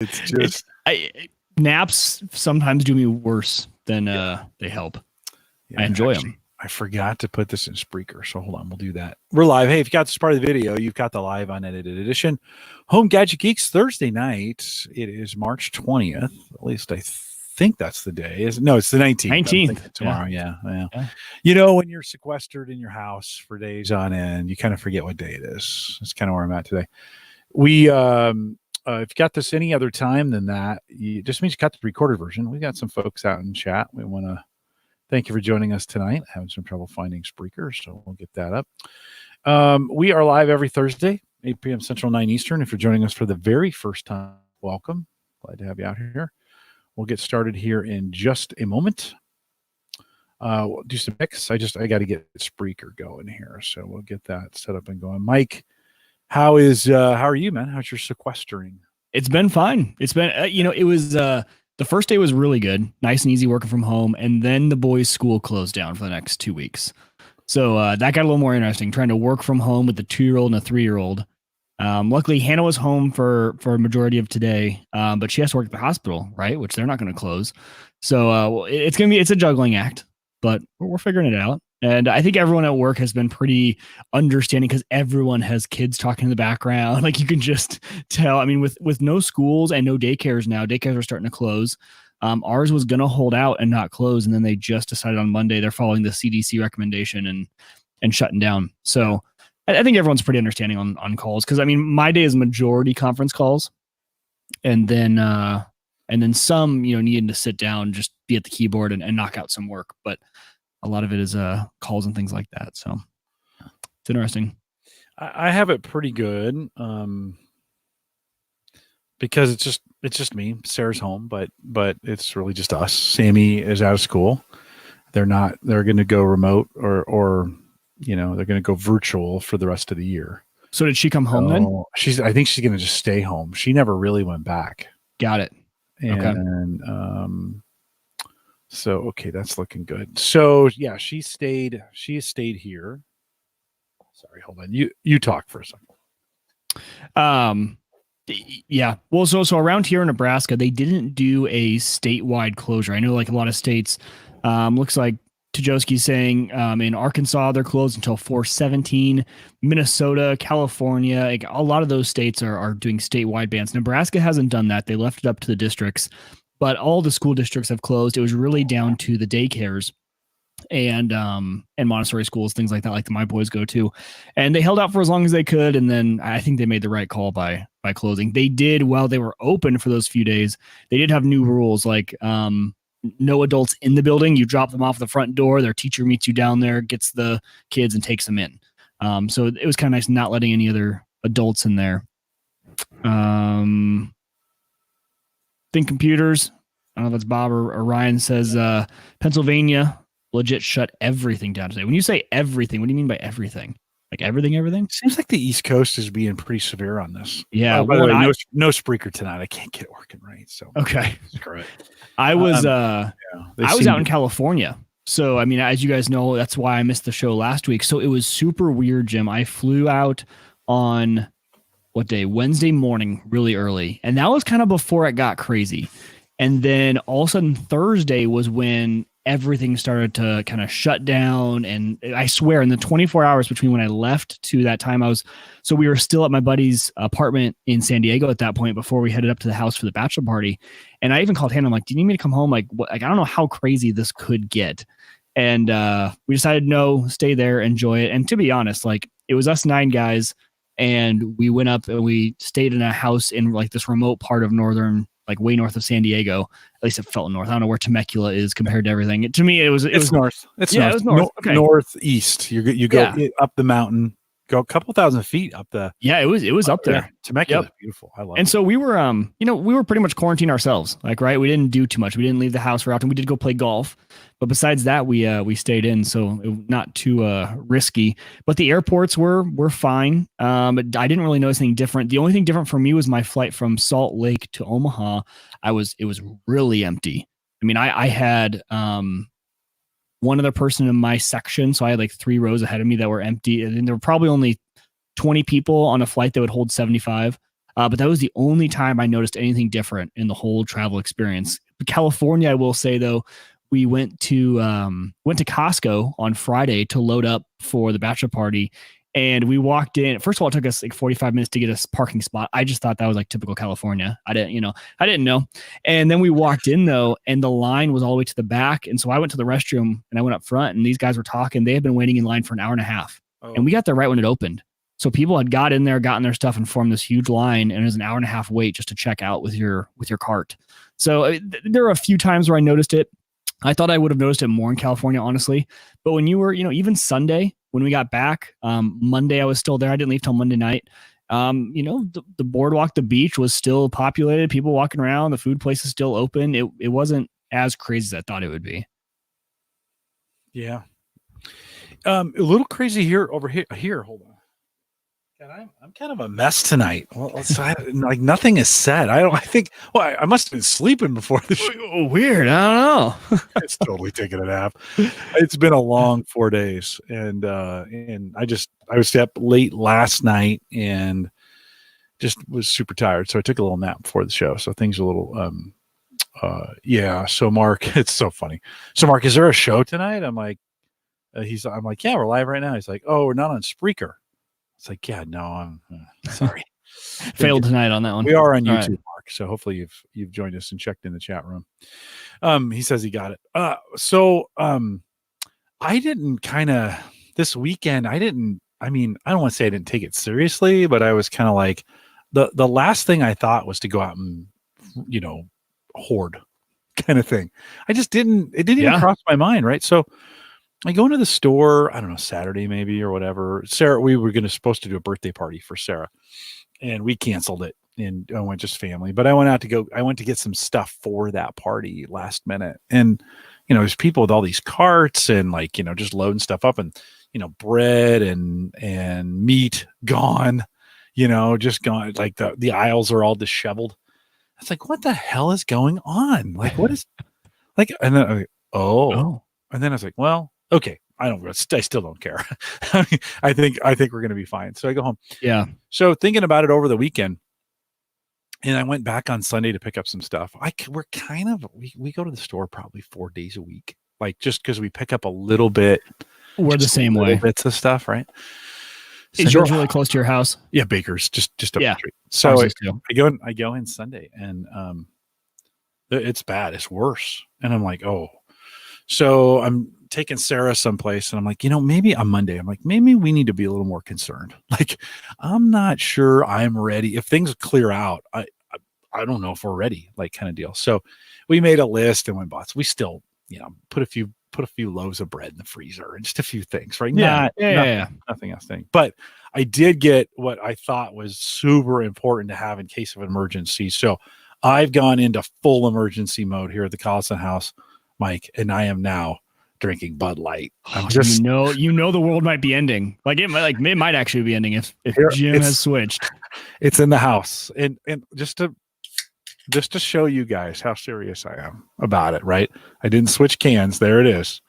It's just naps sometimes do me worse than they help. Yeah, I enjoy them. I forgot to put this in Spreaker, so hold on. We'll do that. We're live. Hey, if you got this part of the video, you've got the live unedited edition. Home Gadget Geeks Thursday night. It is March 20th. At least I think that's the day. No, it's the 19th. 19th. Tomorrow, yeah. You know, when you're sequestered in your house for days on end, you kind of forget what day it is. That's kind of where I'm at today. We if you got this any other time than that, it just means you got the recorded version. We got some folks out in chat. We want to thank you for joining us tonight. Having some trouble finding Spreaker, so we'll get that up. We are live every Thursday, 8 p.m. Central, 9 Eastern. If you're joining us for the very first time, welcome. Glad to have you out here. We'll get started here in just a moment. We'll do some mix. I got to get Spreaker going here, so we'll get that set up and going. Mike, how are you, man? How's your sequestering? It's been fine. It's been, it was, the first day was really good, nice and easy working from home. And then the boys' school closed down for the next 2 weeks. So that got a little more interesting, trying to work from home with the 2-year-old and a 3-year-old. Luckily, Hannah was home for a majority of today, but she has to work at the hospital, right? Which they're not going to close. So it's a juggling act, but we're figuring it out. And I think everyone at work has been pretty understanding because everyone has kids talking in the background. Like you can just tell. I mean, with no schools and no daycares now, daycares are starting to close. Ours was going to hold out and not close. And then they just decided on Monday they're following the CDC recommendation and shutting down. So I think everyone's pretty understanding on calls. Because, I mean, my day is majority conference calls. And then some, needing to sit down, just be at the keyboard and knock out some work. But a lot of it is calls and things like that. So it's interesting. I have it pretty good because it's just me. Sarah's home, but it's really just us. Sammy is out of school. They're going to go remote or they're going to go virtual for the rest of the year. So did she come home then? I think she's going to just stay home. She never really went back. Got it. And, so, okay, that's looking good. So, yeah, she has stayed here. Sorry, hold on. You talk for a second. Yeah. Well, so around here in Nebraska, they didn't do a statewide closure. I know like a lot of states, looks like Tajowski's saying in Arkansas, they're closed until 4/17. Minnesota, California, like a lot of those states are doing statewide bans. Nebraska hasn't done that. They left it up to the districts. But all the school districts have closed. It was really down to the daycares and Montessori schools, things like that, like my boys go to. And they held out for as long as they could. And then I think they made the right call by closing. They did, while they were open for those few days, they did have new rules like no adults in the building. You drop them off the front door. Their teacher meets you down there, gets the kids and takes them in. So it was kind of nice not letting any other adults in there. Think computers. I don't know if that's Bob or Ryan says Pennsylvania legit shut everything down today. When you say everything, what do you mean by everything? Like everything? Seems like the East Coast is being pretty severe on this. Yeah. By the way, no Spreaker tonight. I can't get it working right. So okay. Screw it. I was out in California. So I mean, as you guys know, that's why I missed the show last week. So it was super weird, Jim. I flew out on what day? Wednesday morning, really early. And that was kind of before it got crazy. And then all of a sudden Thursday was when everything started to kind of shut down. And I swear in the 24 hours between when I left to that time, we were still at my buddy's apartment in San Diego at that point before we headed up to the house for the bachelor party. And I even called Hannah. I'm like, do you need me to come home? Like, what? Like, I don't know how crazy this could get. And we decided, no, stay there, enjoy it. And to be honest, like it was us 9 guys. And we went up and we stayed in a house in like this remote part of northern, like way north of San Diego. At least it felt north. I don't know where Temecula is compared to everything. To me, it was north. It's north. It was north. Okay. Northeast. You go up the mountain, go a couple thousand feet up the. Yeah, it was up there. Yeah. Temecula is beautiful. I love it. And so we were, we were pretty much quarantined ourselves. Like, right, we didn't do too much. We didn't leave the house very often. We did go play golf, but besides that, we stayed in, so not too risky. But the airports were fine. But I didn't really notice anything different. The only thing different for me was my flight from Salt Lake to Omaha. It was really empty. I mean, I had one other person in my section, so I had like 3 rows ahead of me that were empty, and there were probably only 20 people on a flight that would hold 75. But that was the only time I noticed anything different in the whole travel experience. California, I will say though, we went to Costco on Friday to load up for the bachelor party. And we walked in. First of all, it took us like 45 minutes to get a parking spot. I just thought that was like typical California. I didn't know. And then we walked in though, and the line was all the way to the back. And so I went to the restroom and I went up front, and these guys were talking. They had been waiting in line for an hour and a half. And we got there right when it opened. So people had gotten their stuff and formed this huge line, and it was an hour and a half wait just to check out with your cart. So there were a few times where I noticed it. I thought I would have noticed it more in California, honestly. But when you were, even Sunday, when we got back, Monday, I was still there. I didn't leave till Monday night. The boardwalk, the beach was still populated. People walking around. The food place is still open. It wasn't as crazy as I thought it would be. Yeah. A little crazy here over here. Hold on. God, I'm kind of a mess tonight. Well, like nothing is said. I think. Well, I must have been sleeping before the show. Weird. I don't know. It's totally taking a nap. It's been a long 4 days, and I was up late last night and just was super tired. So I took a little nap before the show. So things are a little. Yeah. So Mark, it's so funny. So Mark, is there a show tonight? I'm like, yeah, we're live right now. He's like, oh, we're not on Spreaker. It's like, yeah, no, I'm sorry. Failed tonight on that one. We are on YouTube, right. Mark. So hopefully you've joined us and checked in the chat room. He says he got it. I didn't this weekend. I don't want to say I didn't take it seriously, but I was kind of like the last thing I thought was to go out and, hoard kind of thing. It didn't even cross my mind. Right. So I go into the store, I don't know, Saturday maybe or whatever. Sarah, we were supposed to do a birthday party for Sarah, and we canceled it, and I went just family. But I went to get some stuff for that party last minute. And, there's people with all these carts and just loading stuff up, and, bread and meat gone, just gone. Like the aisles are all disheveled. It's like, what the hell is going on? Like, what is and then and then I was like, well, okay, I still don't care. I think we're going to be fine. So I go home. Yeah. So thinking about it over the weekend, and I went back on Sunday to pick up some stuff. We go to the store probably 4 days a week, like just because we pick up a little bit. We're the same way. Bits of stuff, right? Is yours really close to your house? Yeah, Baker's just up the street. So I go in Sunday, and it's bad. It's worse. And I'm like, oh. So I'm taking Sarah someplace, and I'm like, maybe on Monday, I'm like, maybe we need to be a little more concerned. Like, I'm not sure I'm ready. If things clear out, I don't know if we're ready, like kind of deal. So we made a list and went bought. We still, put a few loaves of bread in the freezer and just a few things, right? Nothing else thing. But I did get what I thought was super important to have in case of an emergency. So I've gone into full emergency mode here at the Collison house, Mike, and I am now drinking Bud Light. I'm just the world might be ending. It might actually be ending if Jim has switched. It's in the house, and just to show you guys how serious I am about it. Right, I didn't switch cans. There it is,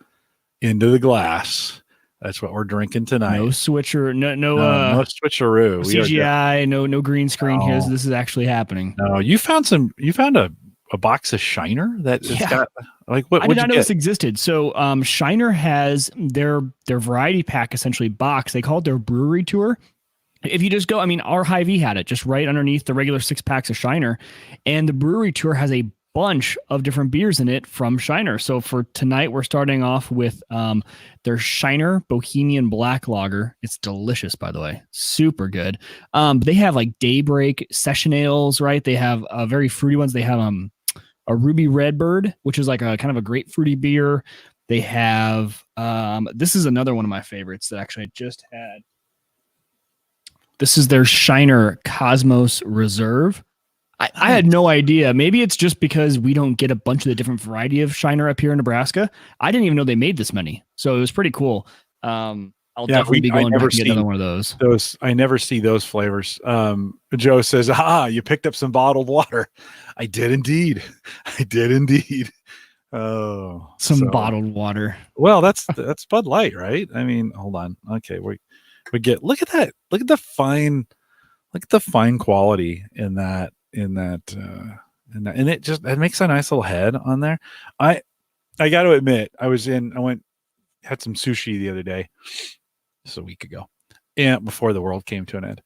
into the glass. That's what we're drinking tonight. No switcher, no switcheroo. CGI, no green screen here. So this is actually happening. No, you found a box of Shiner that has got what I did not know this existed. So Shiner has their variety pack essentially box. They call it their brewery tour. If you just go, our Hy-Vee had it just right underneath the regular 6 packs of Shiner, and the brewery tour has a bunch of different beers in it from Shiner. So for tonight, we're starting off with their Shiner Bohemian Black Lager. It's delicious, by the way. Super good. They have Daybreak session ales, right? They have very fruity ones. They have a Ruby Redbird, which is a kind of a grapefruity beer. They have this is another one of my favorites that actually I just had. This is their Shiner Cosmos Reserve. I had no idea. Maybe it's just because we don't get a bunch of the different variety of Shiner up here in Nebraska. I didn't even know they made this many. So it was pretty cool. I'll definitely be going back and get another one of those. I never see those flavors. Joe says, you picked up some bottled water. I did indeed. Oh, bottled water. Well, that's Bud Light, right? Hold on. Okay. We get, look at that. Look at the fine Look at the fine quality in that, and it makes a nice little head on there. I got to admit, had some sushi the other day, just a week ago, and before the world came to an end,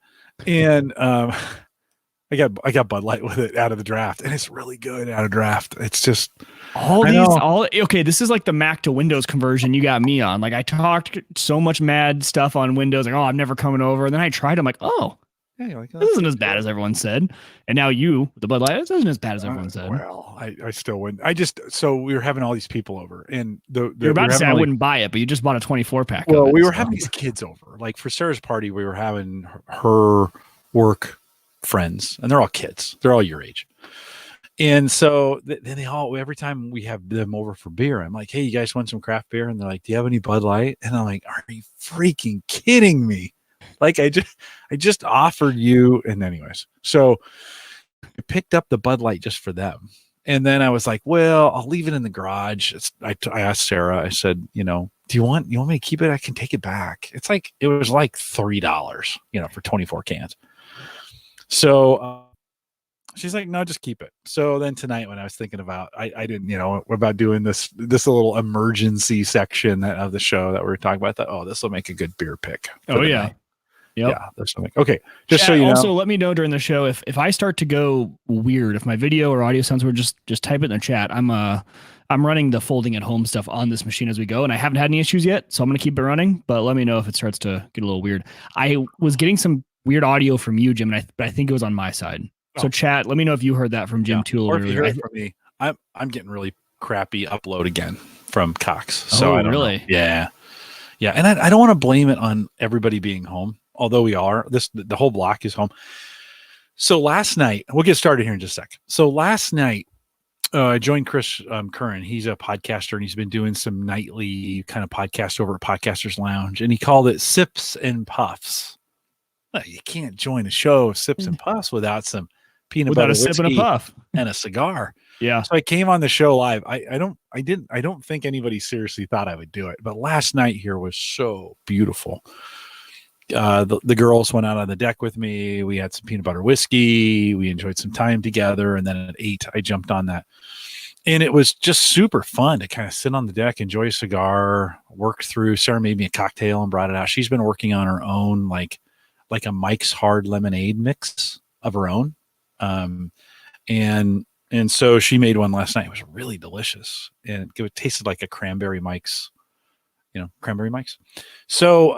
and I got Bud Light with it out of the draft, and it's really good out of draft. It's just okay. This is like the Mac to Windows conversion you got me on. Like I talked so much mad stuff on Windows, like, oh, I'm never coming over. And then I tried. I'm like, oh, yeah, like, this isn't as bad as everyone said. And now the Bud Light, this isn't as bad as everyone said. Well, I still wouldn't. So we were having all these people over, and you're about to say I wouldn't buy it, but you just bought a 24 pack. Well, we were having these kids over. Like for Sarah's party, we were having her work friends, and they're all kids. They're all your age. And so then every time we have them over for beer, I'm like, hey, you guys want some craft beer? And they're like, do you have any Bud Light? And I'm like, are you freaking kidding me? Like I just offered you. And anyways, so I picked up the Bud Light just for them. And then I was like, well, I'll leave it in the garage. I asked Sarah, I said, do you want me to keep it? I can take it back. It was like $3, for 24 cans. So she's like, no, just keep it. So then tonight when I was thinking about, I didn't, about doing this little emergency section of the show that we were talking about, I thought, this will make a good beer pick. Oh yeah. Night. Yep. Yeah, there's something. Okay. Just so you know. Also, let me know during the show if I start to go weird, if my video or audio sounds weird, just type it in the chat. I'm running the folding at home stuff on this machine as we go, and I haven't had any issues yet, so I'm gonna keep it running. But let me know if it starts to get a little weird. I was getting some weird audio from you, Jim, but I think it was on my side. So chat, let me know if you heard that from Jim too. Or if you heard it from me. I'm getting really crappy upload again from Cox. So I don't really know. Yeah. And I don't want to blame it on everybody being home. Although we are, the whole block is home. So last night, we'll get started here in just a sec. So last night, I joined Chris Curran. He's a podcaster, and he's been doing some nightly kind of podcast over at Podcasters Lounge, and he called it Sips and Puffs. Well, you can't join a show of Sips and Puffs without some peanut butter sip and a puff and a cigar. Yeah. So I came on the show live. I don't think anybody seriously thought I would do it, but last night here was so beautiful. The girls went out on the deck with me. We had some peanut butter whiskey. We enjoyed some time together. And then at 8, I jumped on that. And it was just super fun to kind of sit on the deck, enjoy a cigar, work through. Sarah made me a cocktail and brought it out. She's been working on her own, like a Mike's Hard Lemonade mix of her own. And so she made one last night. It was really delicious. And it tasted like a cranberry Mike's, cranberry Mike's. So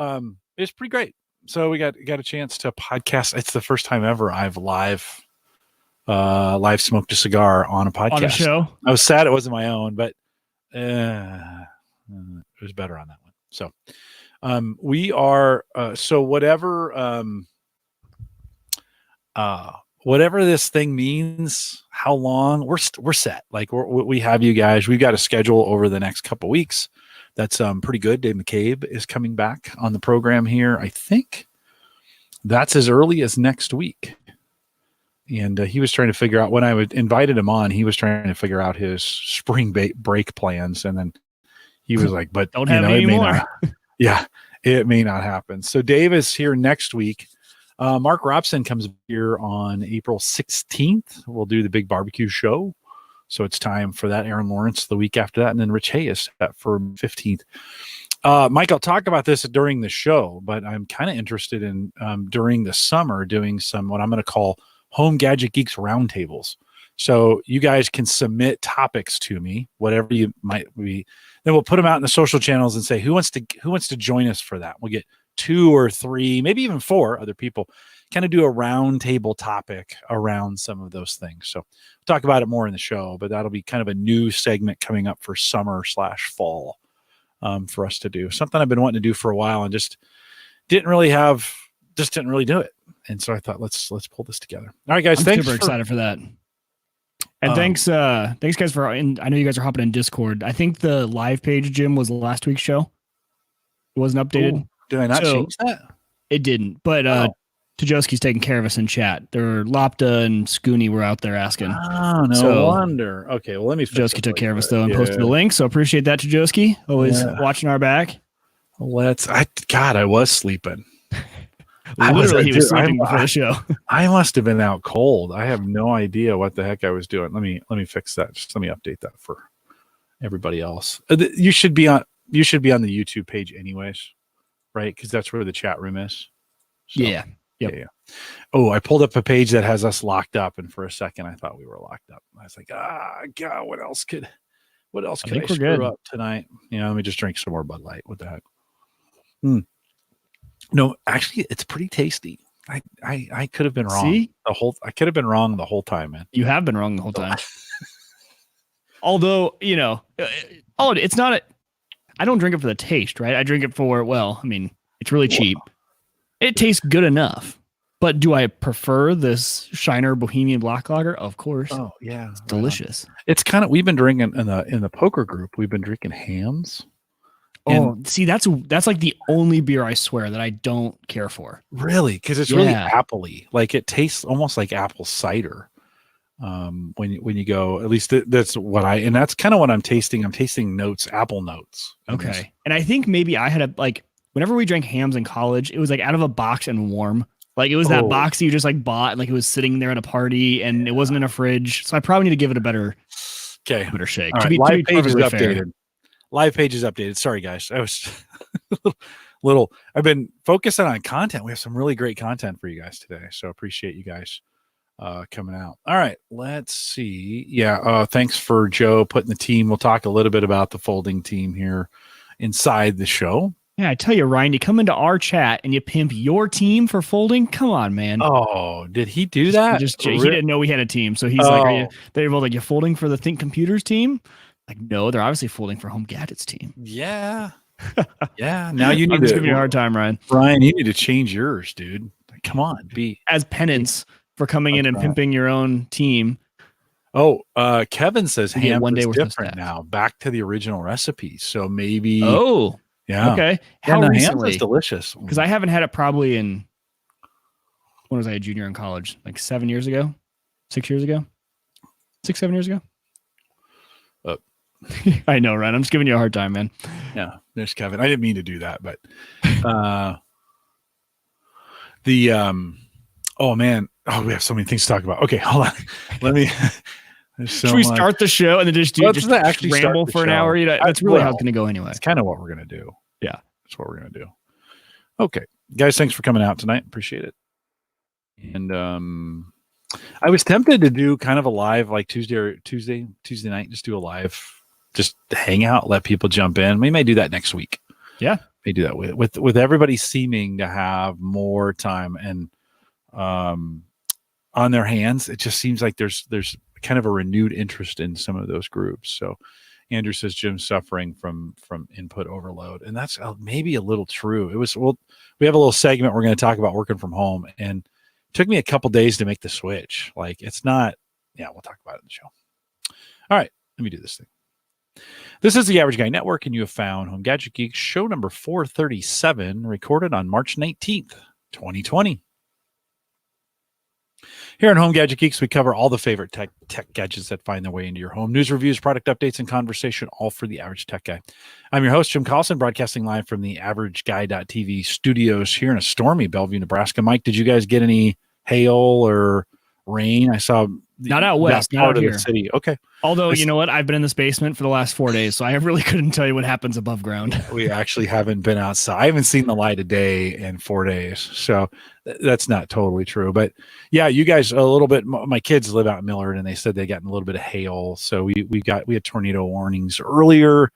it was pretty great. So we got a chance to podcast. It's the first time ever I've live smoked a cigar on a podcast. On a show. I was sad it wasn't my own, but it was better on that one. So we are so whatever this thing means, how long we're set. Like we have you guys. We've got a schedule over the next couple weeks. That's pretty good. Dave McCabe is coming back on the program here. I think that's as early as next week. And he was trying to figure out, when I invited him on, he was trying to figure out his spring break plans. And then he was like, but don't have any more. It may not happen. So Dave is here next week. Mark Robson comes here on April 16th. We'll do the big barbecue show. So it's time for that. Aaron Lawrence the week after that. And then Rich Hayes for 15th. Mike, I'll talk about this during the show, but I'm kind of interested in during the summer doing some what I'm going to call Home Gadget Geeks roundtables. So you guys can submit topics to me, whatever you might be. Then we'll put them out in the social channels and say, who wants to join us for that? We'll get 2 or 3, maybe even 4 other people, kind of do a roundtable topic around some of those things. So we'll talk about it more in the show, but that'll be kind of a new segment coming up for summer/fall for us to do. Something I've been wanting to do for a while and just didn't really do it. And so I thought, let's pull this together. All right, guys. I'm super excited for that. And thanks guys and I know you guys are hopping in Discord. I think the live page, Jim, was last week's show. It wasn't updated. Ooh, did I not change that? It didn't, but Tajowski's taking care of us in chat. Lopta and Scooney were out there asking. Oh, no wonder. Okay, well, let me. Tajowski took care of us though and posted the link, so appreciate that, Tajowski. Always watching our back. I was sleeping. Literally, he was sleeping before the show. I must have been out cold. I have no idea what the heck I was doing. Let me fix that. Just let me update that for everybody else. You should be on the YouTube page anyways, right? Because that's where the chat room is. So, yeah. Yep. Yeah. Oh, I pulled up a page that has us locked up, and for a second I thought we were locked up. I was like, God, what else could I screw up tonight? Let me just drink some more Bud Light. What the heck? No, actually, it's pretty tasty. I could have been wrong. See? I could have been wrong the whole time, man. You have been wrong the whole time. Although, it's not I don't drink it for the taste, right? I drink it for, it's really cheap. It tastes good enough. But do I prefer this Shiner Bohemian Black Lager? Of course. Oh, yeah. It's delicious. It's kind of, we've been drinking in the poker group. We've been drinking Hams. See, that's like the only beer I swear that I don't care for. Really? Because it's really appley. Like it tastes almost like apple cider. When you go, at least that's what and that's kind of what I'm tasting. I'm tasting notes, apple notes. Okay. And I think maybe I had whenever we drank Hams in college, it was like out of a box and warm. Like it was that box you just like bought, and like it was sitting there at a party, and it wasn't in a fridge. So I probably need to give it a better shake. Right. Live page is updated. Live page is updated. Sorry, guys. I was I've been focusing on content. We have some really great content for you guys today. So appreciate you guys coming out. All right. Let's see. Yeah. Thanks for Joe putting the team. We'll talk a little bit about the folding team here inside the show. Yeah, I tell you, Ryan, you come into our chat and you pimp your team for folding. Come on, man. Oh, did he do that? He didn't know we had a team. So he's like, you folding for the Think Computers team? Like, no, they're obviously folding for Home Gadgets team. Yeah. Yeah. Now you need to give you a hard time, Ryan. Ryan, you need to change yours, dude. Come on. As penance for coming in and pimping your own team. Oh, Kevin says ham one day is different now. Back to the original recipe. So maybe. Oh. Yeah. Okay. How recently? Ham is delicious. Because I haven't had it probably in, when was I a junior in college? Like 7 years ago? 6 years ago? 7 years ago? I know, Ryan. I'm just giving you a hard time, man. Yeah. There's Kevin. I didn't mean to do that, but oh man. Oh, we have so many things to talk about. Okay, hold on. Let me. Should we start the show and then just ramble for an hour? That's really how it's going to go anyway. It's kind of what we're going to do. Yeah, that's what we're going to do. Okay, guys, thanks for coming out tonight. Appreciate it. And I was tempted to do kind of a live like Tuesday night. Just do a live, just hang out, let people jump in. We may do that next week. Yeah, may do that with everybody seeming to have more time and on their hands. It just seems like there's kind of a renewed interest in some of those groups. So Andrew says Jim's suffering from input overload, and that's maybe a little true. We have a little segment we're going to talk about working from home, and it took me a couple days to make the switch. Like it's not, we'll talk about it in the show. All right, let me do this thing. This is the Average Guy Network, and you have found Home Gadget Geeks show number 437, recorded on March 19th, 2020. Here on Home Gadget Geeks, we cover all the favorite tech gadgets that find their way into your home. News, reviews, product updates, and conversation, all for the average tech guy. I'm your host, Jim Collison, broadcasting live from the AverageGuy.tv studios here in a stormy Bellevue, Nebraska. Mike, did you guys get any hail or rain? I saw not out west, not out here. The city. Okay. Although, you know what? I've been in this basement for the last 4 days, so I really couldn't tell you what happens above ground. We actually haven't been outside. I haven't seen the light of day in 4 days. So that's not totally true. But yeah, you guys a little bit. My kids live out in Millard, and they said they got a little bit of hail. So we had tornado warnings earlier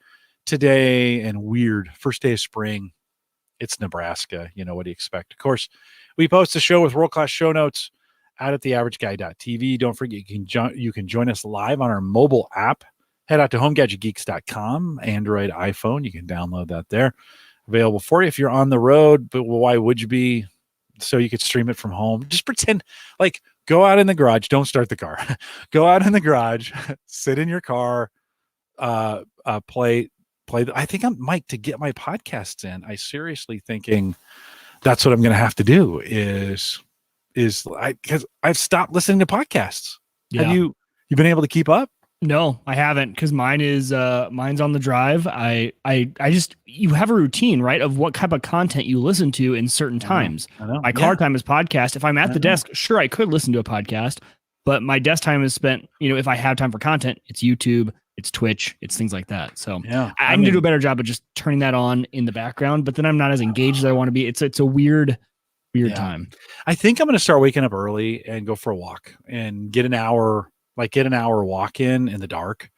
today, and weird first day of spring. It's Nebraska. What do you expect? Of course, we post the show with world-class show notes out at theaverageguy.tv. Don't forget, you can join us live on our mobile app. Head out to homegadgetgeeks.com, Android, iPhone. You can download that there. Available for you if you're on the road, but why would you be? So you could stream it from home. Just pretend like go out in the garage. Don't start the car. Go out in the garage, sit in your car, play. I think I'm Mike to get my podcasts in. I seriously thinking that's what I'm going to have to do because I've stopped listening to podcasts. Yeah. Have you been able to keep up? No, I haven't, because mine's on the drive. I just, you have a routine, right, of what type of content you listen to in certain I know. times. I know. My Yeah. car time is podcast. If I'm at I the know. desk, sure, I could listen to a podcast, but my desk time is spent, if I have time for content, it's YouTube, it's Twitch, it's things like that. So Yeah. I need to do a better job of just turning that on in the background, but then I'm not as engaged as I want to be. It's a weird Yeah. time. I think I'm going to start waking up early and go for a walk and get an hour walk in the dark,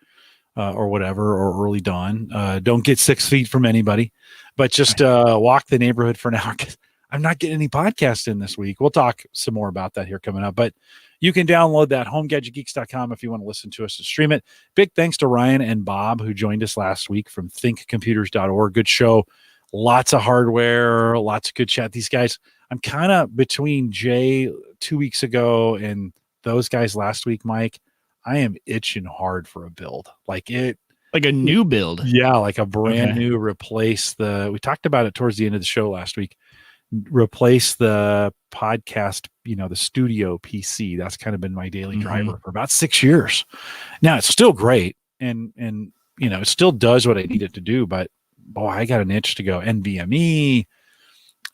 or whatever, or early dawn. Don't get 6 feet from anybody, but just walk the neighborhood for an hour. 'Cause I'm not getting any podcasts in this week. We'll talk some more about that here coming up, but you can download that homegadgetgeeks.com if you want to listen to us and stream it. Big thanks to Ryan and Bob, who joined us last week from thinkcomputers.org. Good show. Lots of hardware, lots of good chat. These guys, I'm kind of between Jay 2 weeks ago and those guys last week, Mike. I am itching hard for a build. Like a new build. Yeah, like a brand new replace we talked about it towards the end of the show last week. Replace the podcast, the studio PC. That's kind of been my daily driver for about 6 years. Now it's still great and it still does what I need it to do, but boy, I got an itch to go NVMe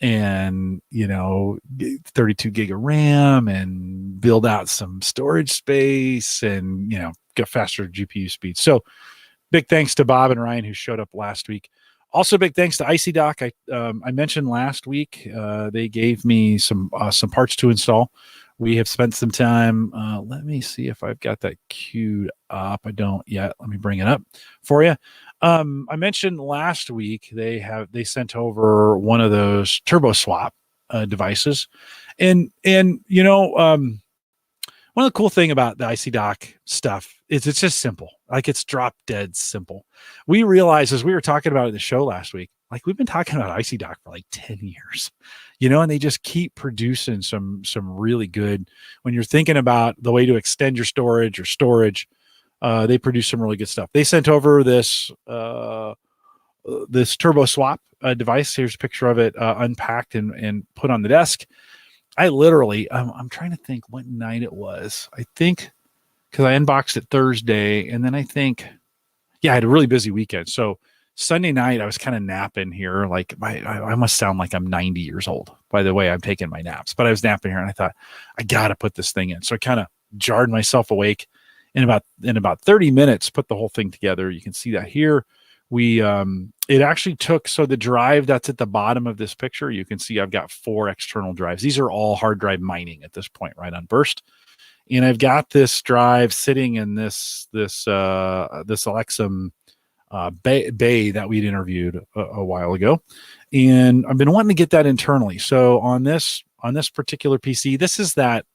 and 32 gig of RAM and build out some storage space and get faster GPU speed. So big thanks to Bob and Ryan who showed up last week. Also big thanks to Icy Dock. I mentioned last week they gave me some parts to install. We have spent some time. Let me see if I've got that queued up. I don't yet. Let me bring it up for you. I mentioned last week they sent over one of those turbo swap devices, and one of the cool thing about the IC Dock stuff is it's just simple. Like it's drop dead simple. We realized as we were talking about it in the show last week, like we've been talking about IC Dock for like 10 years, and they just keep producing some really good, when you're thinking about the way to extend your storage or storage, they produce some really good stuff. They sent over this turbo swap device. Here's a picture of it unpacked and put on the desk. I literally, I'm trying to think what night it was. I think because I unboxed it Thursday, and then I had a really busy weekend. So Sunday night I was kind of napping here. Like I must sound like I'm 90 years old by the way I'm taking my naps, but I was napping here and I thought I got to put this thing in. So I kind of jarred myself awake in about 30 minutes, put the whole thing together. You can see that here. It actually took, so the drive that's at the bottom of this picture, you can see I've got 4 external drives. These are all hard drive mining at this point, right on burst. And I've got this drive sitting in this Alexum bay that we'd interviewed a while ago. And I've been wanting to get that internally. So on this particular PC, this is that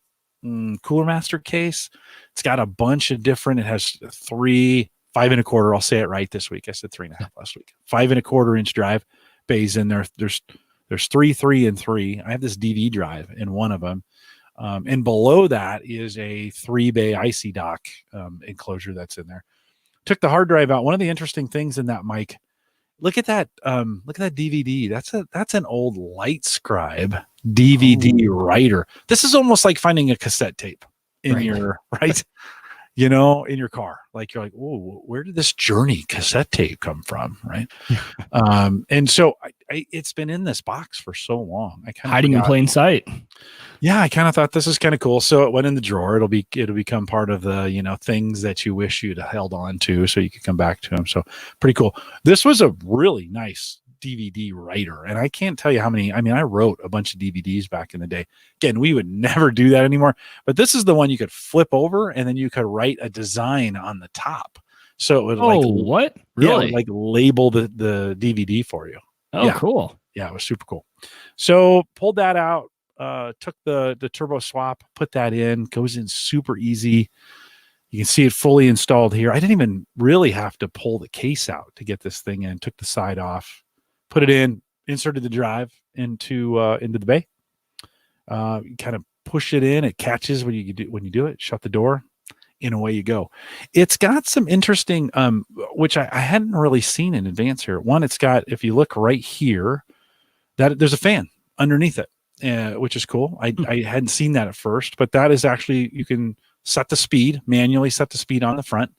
Cooler Master case. It's got a bunch of different, it has 3 5.25. I'll say it right this week. I said 3.5 last week. 5.25-inch drive bays in there. There's 3, 3, and 3. I have this DV drive in one of them. And below that is a 3-bay IC dock enclosure that's in there. Took the hard drive out. One of the interesting things in that, Mike, look at that DVD. That's an old LightScribe DVD writer. This is almost like finding a cassette tape in your in your car. Like you're like, oh, where did this Journey cassette tape come from? Right. And so it's been in this box for so long. I kind of hiding in plain sight. Yeah, I kind of thought this is kind of cool. So it went in the drawer. It'll become part of the, things that you wish you'd held on to so you could come back to them. So pretty cool. This was a really nice DVD writer. And I can't tell you how many, I wrote a bunch of DVDs back in the day. Again, we would never do that anymore, but this is the one you could flip over and then you could write a design on the top. So it would what? Really? Yeah, it would like label the DVD for you. Oh, yeah. Cool. Yeah, it was super cool. So pulled that out, took the turbo swap, put that in, goes in super easy. You can see it fully installed here. I didn't even really have to pull the case out to get this thing in. Took the side off, put it in, inserted the drive into the bay. You kind of push it in. It catches when you do it. Shut the door, and away you go. It's got some interesting, which I hadn't really seen in advance here. One, it's got, if you look right here, that there's a fan underneath it, which is cool. I hadn't seen that at first, but that is actually, you can manually set the speed on the front.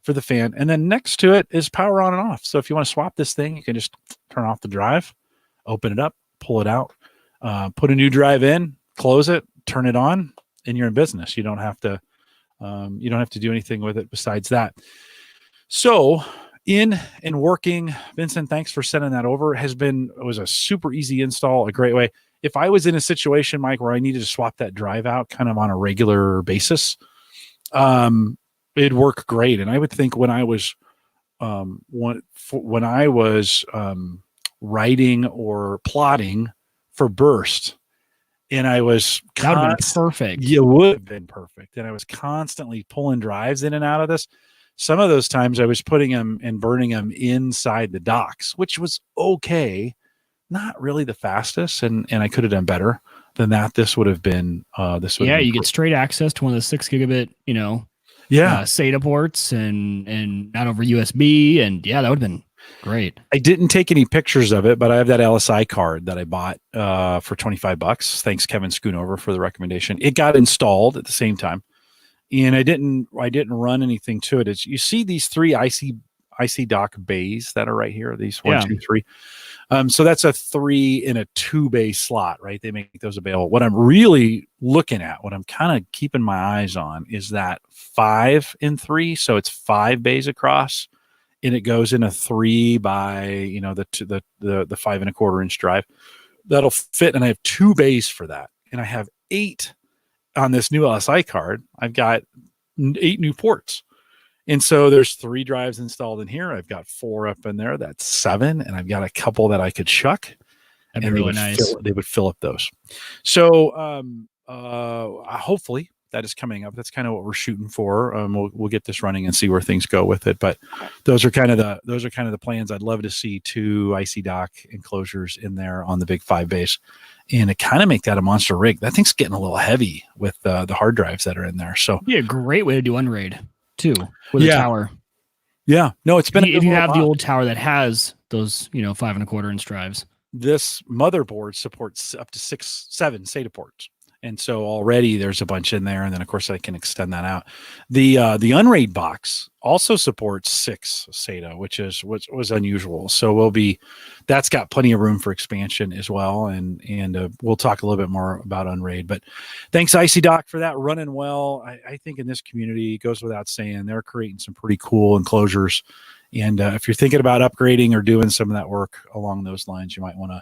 for the fan. And then next to it is power on and off. So if you want to swap this thing, you can just turn off the drive, open it up, pull it out, put a new drive in, close it, turn it on, and you're in business. You don't have to do anything with it besides that. So in and working, Vincent, thanks for sending that over. It was a super easy install, a great way. If I was in a situation, Mike, where I needed to swap that drive out kind of on a regular basis, it'd work great. And I would think when I was writing or plotting for Burst, and I was that would have been perfect. It would have been perfect. And I was constantly pulling drives in and out of this. Some of those times I was putting them and burning them inside the docks, which was okay. Not really the fastest, and I could have done better than that. This would have been you get straight access to one of the 6 gigabit, SATA ports and not over USB, and that would have been great. I didn't take any pictures of it, but I have that LSI card that I bought for $25. Thanks, Kevin Schoonover, for the recommendation. It got installed at the same time, and I didn't run anything to it. You see these 3 IC dock bays that are right here. These 1, 2, 3. So that's a 3 in a 2 bay slot, right? They make those available. What I'm really looking at, what I'm kind of keeping my eyes on, is that 5 in 3. So it's 5 bays across, and it goes in a 3 by the 5 1/4 inch drive that'll fit. And I have 2 bays for that, and I have 8 on this new LSI card. I've got 8 new ports. And so there's 3 drives installed in here. I've got 4 up in there. That's 7. And I've got a couple that I could chuck. That'd be really nice. They would fill up those. So hopefully that is coming up. That's kind of what we're shooting for. We'll get this running and see where things go with it. But those are kind of the plans. I'd love to see 2 IC dock enclosures in there on the big 5 bays, and to kind of make that a monster rig. That thing's getting a little heavy with the hard drives that are in there. So a great way to do unraid too, with a tower. Yeah, no, it's been if you have the old tower that has those 5 1/4 inch drives. This motherboard supports up to 7 SATA ports, and so already there's a bunch in there. And then of course I can extend that out. The Unraid box also supports 6 SATA, which was unusual. So that's got plenty of room for expansion as well. And we'll talk a little bit more about Unraid. But thanks IC Doc for that, running well. I think in this community, it goes without saying, they're creating some pretty cool enclosures. And if you're thinking about upgrading or doing some of that work along those lines, you might want to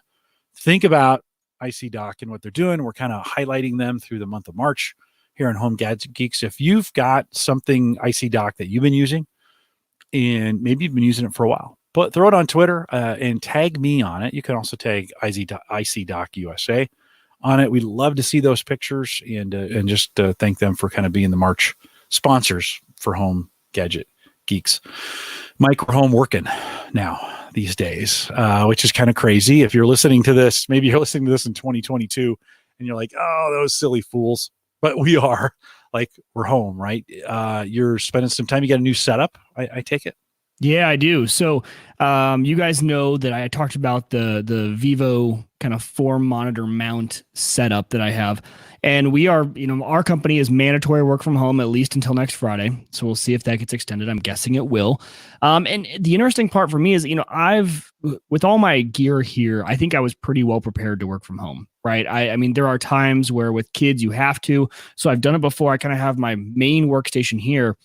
think about IC Doc and what they're doing. We're kind of highlighting them through the month of March here on Home Gadget Geeks. If you've got something IC Doc that you've been using, and maybe you've been using it for a while, but throw it on Twitter and tag me on it. You can also tag IC Doc USA on it. We'd love to see those pictures and just thank them for kind of being the March sponsors for Home Gadget Geeks. Mike, we're home working now these days, which is kind of crazy. If you're listening to this, maybe you're listening to this in 2022 and you're like, oh, those silly fools. But we are, like, we're home, right? You're spending some time. You got a new setup, I take it? Yeah, I do. So you guys know that I talked about the Vivo kind of 4 monitor mount setup that I have. And we are, our company is mandatory work from home at least until next Friday. So we'll see if that gets extended. I'm guessing it will. And the interesting part for me is, with all my gear here, I think I was pretty well prepared to work from home, right? I mean, there are times where with kids you have to. So I've done it before. I kind of have my main workstation here.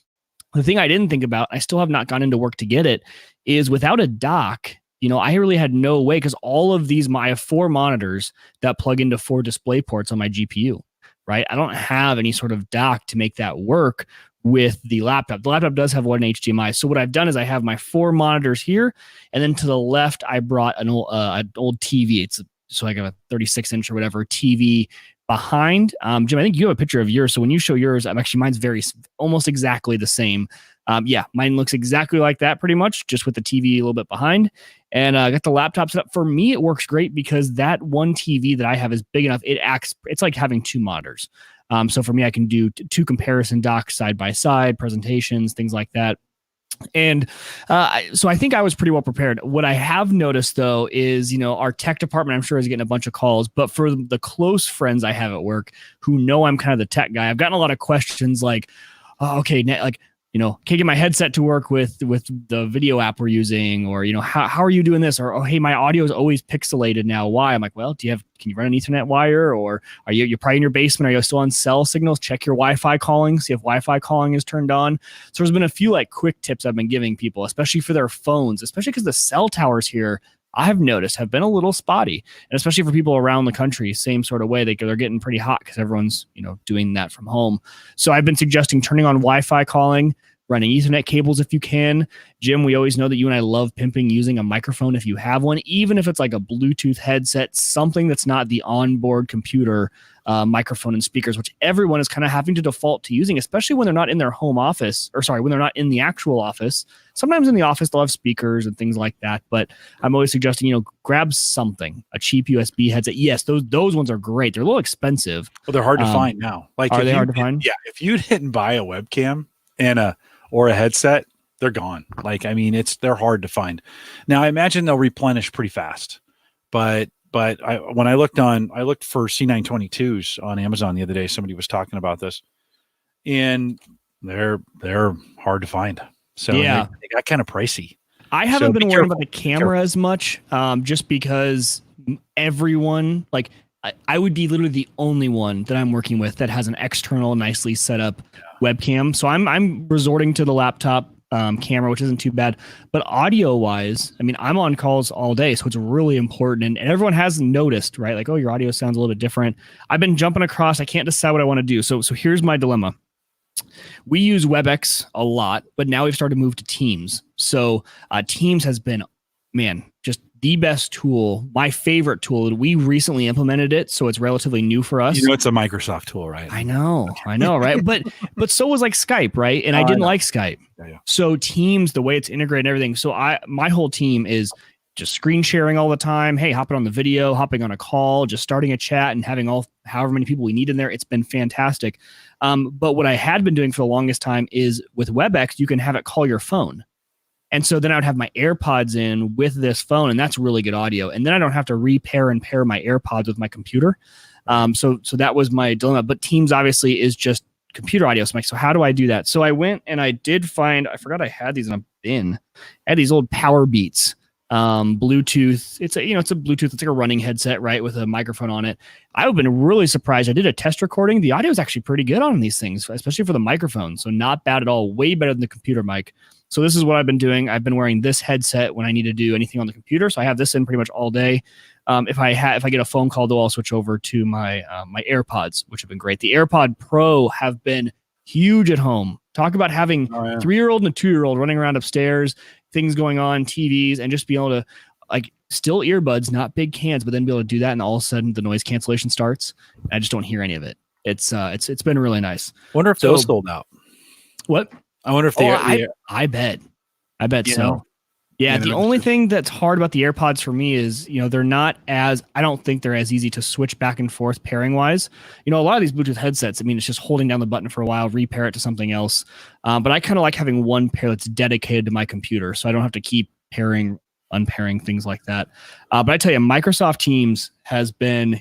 The thing I didn't think about, I still have not gone into work to get it, is without a dock, I really had no way, because all of these, I have 4 monitors that plug into 4 display ports on my GPU, right? I don't have any sort of dock to make that work with the laptop. The laptop does have one HDMI. So what I've done is I have my 4 monitors here, and then to the left, I brought an old TV. So I got a 36-inch or whatever TV behind. Jim, I think you have a picture of yours. So when you show yours, mine's almost exactly the same. Mine looks exactly like that pretty much, just with the TV a little bit behind. And I got the laptop set up. For me, it works great because that one TV that I have is big enough. It's like having 2 monitors. So for me, I can do 2 comparison docks side by side, presentations, things like that. And so I think I was pretty well prepared. What I have noticed, though, is, our tech department, I'm sure, is getting a bunch of calls. But for the close friends I have at work who know I'm kind of the tech guy, I've gotten a lot of questions like, oh, okay, like, can't get my headset to work with the video app we're using, or, how are you doing this? Or, oh, hey, my audio is always pixelated now. Why? I'm like, well, can you run an Ethernet wire, or you're probably in your basement? Are you still on cell signals? Check your Wi-Fi calling, see if Wi-Fi calling is turned on. So there's been a few like quick tips I've been giving people, especially for their phones, especially because the cell towers here, I've noticed, have been a little spotty, and especially for people around the country, same sort of way. They're getting pretty hot because everyone's, doing that from home. So I've been suggesting turning on Wi-Fi calling, running Ethernet cables if you can. Jim, we always know that you and I love pimping using a microphone if you have one, even if it's like a Bluetooth headset, something that's not the onboard computer microphone and speakers, which everyone is kind of having to default to using, especially when they're not in their home office, when they're not in the actual office. Sometimes in the office, they'll have speakers and things like that. But I'm always suggesting, grab something, a cheap USB headset. Yes, those ones are great. They're a little expensive. Well, they're hard to find now. Like, are they hard to find? Yeah. If you didn't buy a webcam or a headset, they're gone. Like, I mean, they're hard to find. Now, I imagine they'll replenish pretty fast, but when I looked for C922s on Amazon the other day, somebody was talking about this, and they're hard to find. So yeah, they got kind of pricey. I haven't been worried about the camera as much, just because everyone, like, I would be literally the only one that I'm working with that has an external, nicely set up webcam. So I'm resorting to the laptop camera, which isn't too bad. But audio wise, I mean, I'm on calls all day, so it's really important. And everyone has noticed, right? Like, oh, your audio sounds a little bit different. I've been jumping across. I can't decide what I want to do. So here's my dilemma. We use WebEx a lot, but now we've started to move to Teams. So Teams has been, just the best tool, my favorite tool. We recently implemented it, so it's relatively new for us. It's a Microsoft tool, right? I know, right? But so was like Skype, right? And I didn't like Skype. Yeah. So Teams, the way it's integrated and everything. So my whole team is just screen sharing all the time. Hey, hopping on the video, hopping on a call, just starting a chat and having however many people we need in there. It's been fantastic. But what I had been doing for the longest time is with WebEx, you can have it call your phone. And so then I would have my AirPods in with this phone, and that's really good audio. And then I don't have to pair my AirPods with my computer. So that was my dilemma. But Teams obviously is just computer audio. So I'm like, so how do I do that? So I went and I did find, I forgot I had these in a bin. I had these old Power Beats, Bluetooth. It's a Bluetooth. It's like a running headset, right, with a microphone on it. I've been really surprised. I did a test recording. The audio is actually pretty good on these things, especially for the microphone. So not bad at all. Way better than the computer mic. So this is what I've been doing. I've been wearing this headset when I need to do anything on the computer. So I have this in pretty much all day. If I get a phone call, though, I'll switch over to my AirPods, which have been great. The AirPod Pro have been huge at home. Talk about having 3-year-old and a 2-year-old running around upstairs, things going on, TVs, and just be able to, like, still earbuds, not big cans, but then be able to do that, and all of a sudden the noise cancellation starts. I just don't hear any of it. It's been really nice. Wonder if those sold out. What? I wonder if they. I bet so. Yeah, the only thing that's hard about the AirPods for me is, they're not as, I don't think they're as easy to switch back and forth pairing wise. A lot of these Bluetooth headsets, I mean, it's just holding down the button for a while, repair it to something else. But I kind of like having one pair that's dedicated to my computer, so I don't have to keep pairing, unpairing, things like that. But I tell you, Microsoft Teams has been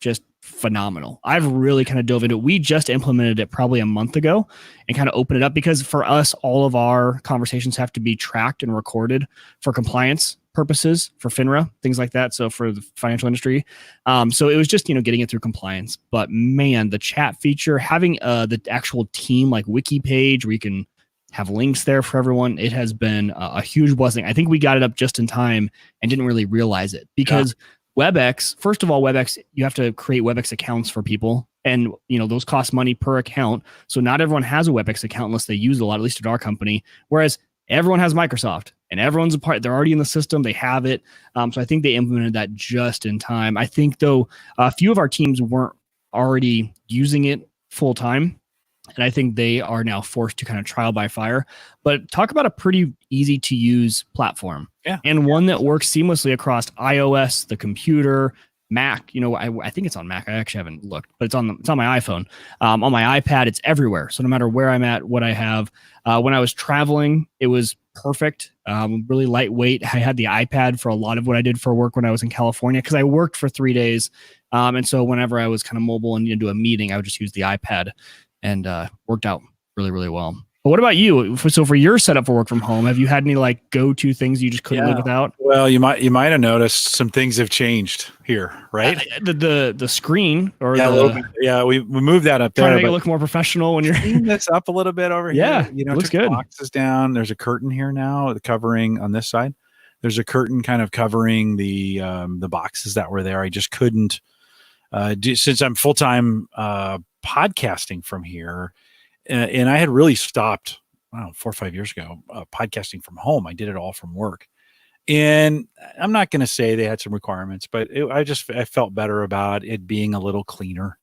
just phenomenal. I've really kind of dove into it. We just implemented it probably a month ago and kind of opened it up because for us, all of our conversations have to be tracked and recorded for compliance purposes, for FINRA, things like that. So for the financial industry. So it was just, getting it through compliance. But man, the chat feature, having the actual team like wiki page where you can have links there for everyone, it has been a huge blessing. I think we got it up just in time and didn't really realize it because WebEx, first of all, WebEx, you have to create WebEx accounts for people. And, those cost money per account. So not everyone has a WebEx account unless they use it a lot, at least at our company. Whereas everyone has Microsoft and everyone's a part. They're already in the system. They have it. So I think they implemented that just in time. I think, though, a few of our teams weren't already using it full time. And I think they are now forced to kind of trial by fire. But talk about a pretty easy to use platform. Yeah. And one that works seamlessly across iOS, the computer, Mac. I think it's on Mac. I actually haven't looked, but it's on my iPhone. On my iPad, it's everywhere. So no matter where I'm at, what I have. When I was traveling, it was perfect. Really lightweight. I had the iPad for a lot of what I did for work when I was in California because I worked for 3 days. And so whenever I was kind of mobile and needed to do a meeting, I would just use the iPad. And worked out really, really well. But what about you? So for your setup for work from home, have you had any like go-to things you just couldn't live without? Well, you might have noticed some things have changed here, right? The screen or Yeah, a little bit. Yeah, we moved that up trying to there, make it but look more professional when you're clean this up a little bit over here. it looks Took the good. boxes down. There's a curtain here now, the covering on this side. There's a curtain kind of covering the boxes that were there. I just couldn't since I'm full time podcasting from here, and I had really stopped. I don't know, 4 or 5 years ago, podcasting from home. I did it all from work. And I'm not going to say they had some requirements, but I felt better about it being a little cleaner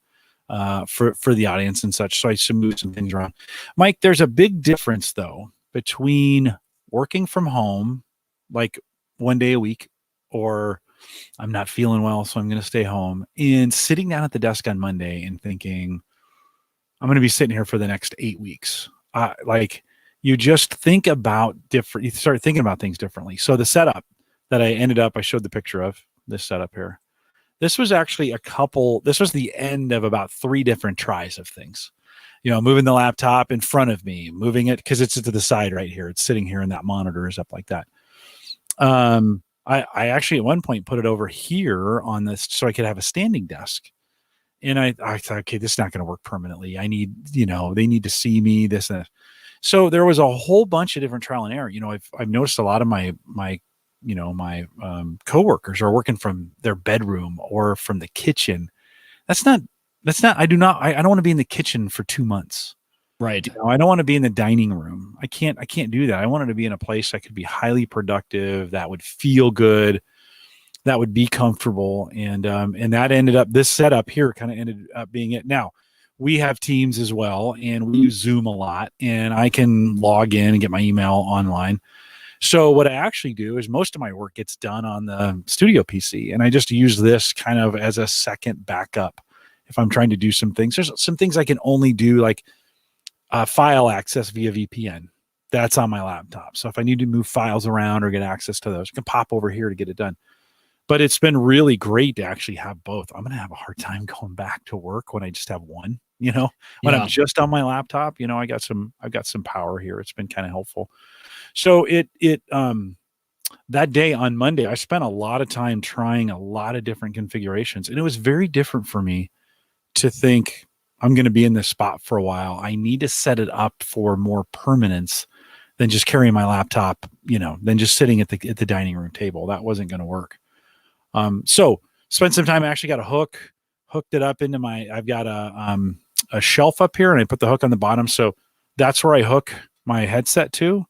for the audience and such. So I moved some things around. Mike, there's a big difference though between working from home, like 1 day a week, or I'm not feeling well, so I'm going to stay home, and sitting down at the desk on Monday and thinking, I'm going to be sitting here for the next 8 weeks. Like you just think about different, you start thinking about things differently. So the setup that I showed the picture of this setup here. This was actually this was the end of about 3 different tries of things. Moving the laptop in front of me, moving it because it's to the side right here. It's sitting here and that monitor is up like that. I actually at one point put it over here on this so I could have a standing desk. And I thought, okay, this is not going to work permanently. I need, they need to see me, this and that. So there was a whole bunch of different trial and error. I've noticed a lot of my coworkers are working from their bedroom or from the kitchen. I don't want to be in the kitchen for 2 months. Right. I don't want to be in the dining room. I can't do that. I wanted to be in a place I could be highly productive, that would feel good, that would be comfortable. And that ended up, this setup here kind of ended up being it. Now we have Teams as well, and we use Zoom a lot, and I can log in and get my email online. So what I actually do is most of my work gets done on the studio PC, and I just use this kind of as a second backup. If I'm trying to do some things, there's some things I can only do, like file access via VPN. That's on my laptop. So if I need to move files around or get access to those, I can pop over here to get it done. But it's been really great to actually have both. I'm going to have a hard time going back to work when I just have one, when I'm just on my laptop, I've got some power here. It's been kind of helpful. So that day on Monday, I spent a lot of time trying a lot of different configurations, and it was very different for me to think I'm going to be in this spot for a while. I need to set it up for more permanence than just carrying my laptop, than just sitting at the dining room table. That wasn't going to work. So spent some time. I actually got a hooked it up into I've got a shelf up here, and I put the hook on the bottom. So that's where I hook my headset to.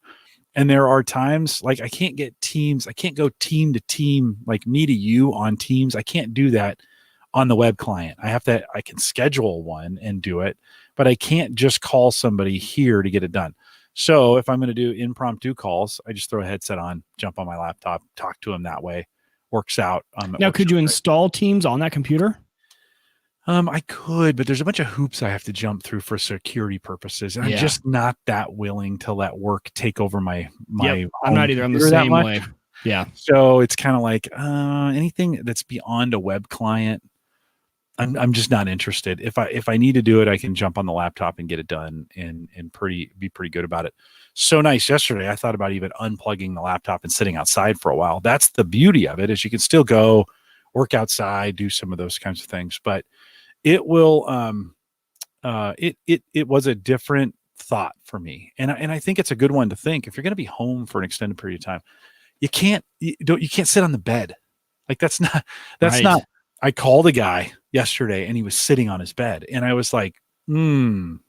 And there are times like I can't go team to team, like me to you on Teams. I can't do that on the web client. I can schedule one and do it, but I can't just call somebody here to get it done. So if I'm going to do impromptu calls, I just throw a headset on, jump on my laptop, talk to them that way. Works out. Now, could you install Teams on that computer? I could, but there's a bunch of hoops I have to jump through for security purposes. And I'm just not that willing to let work take over my. I'm not either. I'm the same way. Yeah. So it's kind of like anything that's beyond a web client, I'm just not interested. If I need to do it, I can jump on the laptop and get it done and be pretty good about it. So nice. Yesterday, I thought about even unplugging the laptop and sitting outside for a while. That's the beauty of it, is you can still go work outside, do some of those kinds of things, but it will, it was a different thought for me. And I think it's a good one to think. If you're going to be home for an extended period of time, you can't sit on the bed. Like that's not, I called a guy yesterday and he was sitting on his bed and I was like, you're